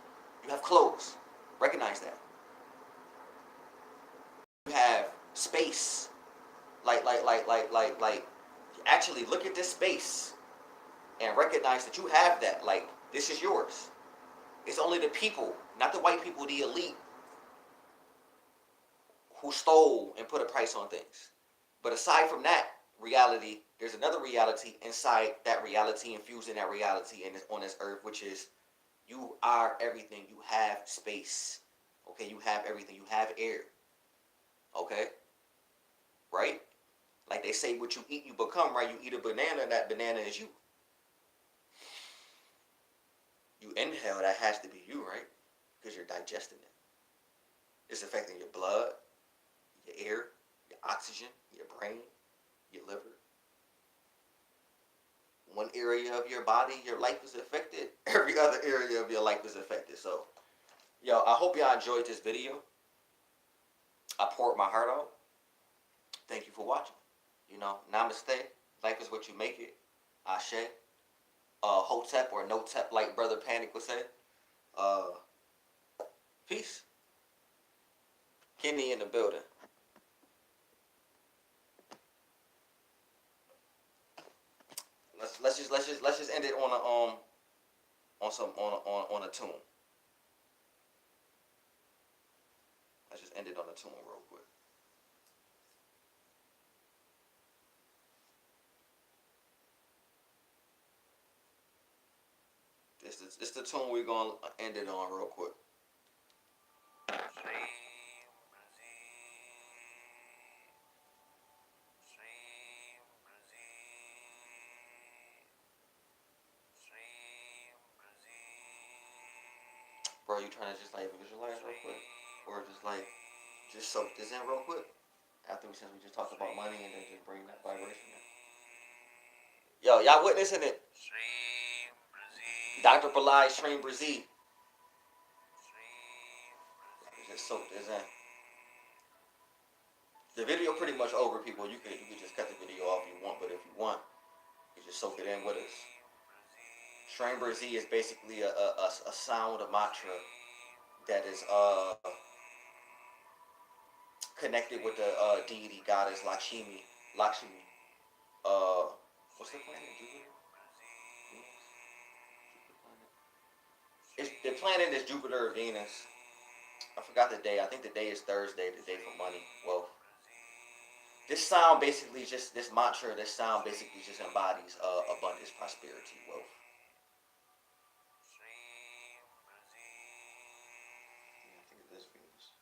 You have clothes. Recognize that. You have space. Actually look at this space and recognize that you have that. Like, this is yours. It's only the people, not the white people, the elite, who stole and put a price on things. But aside from that reality, there's another reality inside that reality, infused in that reality on this earth, which is you are everything. You have space. Okay, you have everything. You have air. Okay? Right? Like they say, what you eat, you become, right? You eat a banana, and that banana is you. You inhale, that has to be you, right? Because you're digesting it. It's affecting your blood, your air, your oxygen, your brain, your liver. One area of your body, your life is affected. Every other area of your life is affected. So, I hope y'all enjoyed this video. I poured my heart out. Thank you for watching. Namaste. Life is what you make it. Ashe. Hotep or no tep, like Brother Panic would say. Peace. Kenny in the building. Let's just end it on a tune. Let's just end it on a tune real quick. It's the tune we're gonna end it on real quick. Bro, you trying to just like visualize real quick? Or just soak this in real quick? Since we just talked about money and then just bring that vibration in. Yo, y'all witnessing it? Dr. Balai, Stream Brazil. Just soak this in. The video pretty much over, people. You could just cut the video off if you want, but if you want, you just soak it in with us. Stream Brazil is basically a sound, a mantra that is connected with the deity goddess Lakshmi. Lakshmi. What's the planet? Jupiter? The planet is Jupiter or Venus. I forgot the day. I think the day is Thursday, the day for money, wealth. This sound basically just, this mantra, this sound basically just embodies abundance, prosperity, wealth. Yeah, I think it is Venus.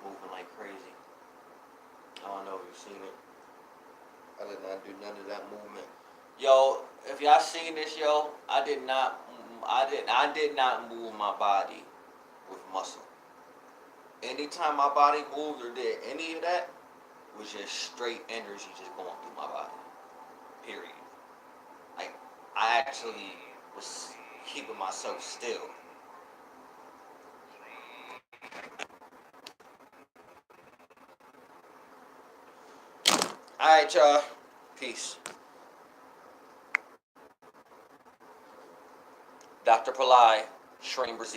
moving like crazy. I don't know if you've seen it. I did not do none of that movement. Yo, if y'all seen this, yo, I did not move my body with muscle. Anytime my body moved or did any of that, was just straight energy just going through my body. Period. Like, I actually was keeping myself still. Alright, y'all. Peace. Dr. Palai, Shreen Brazil.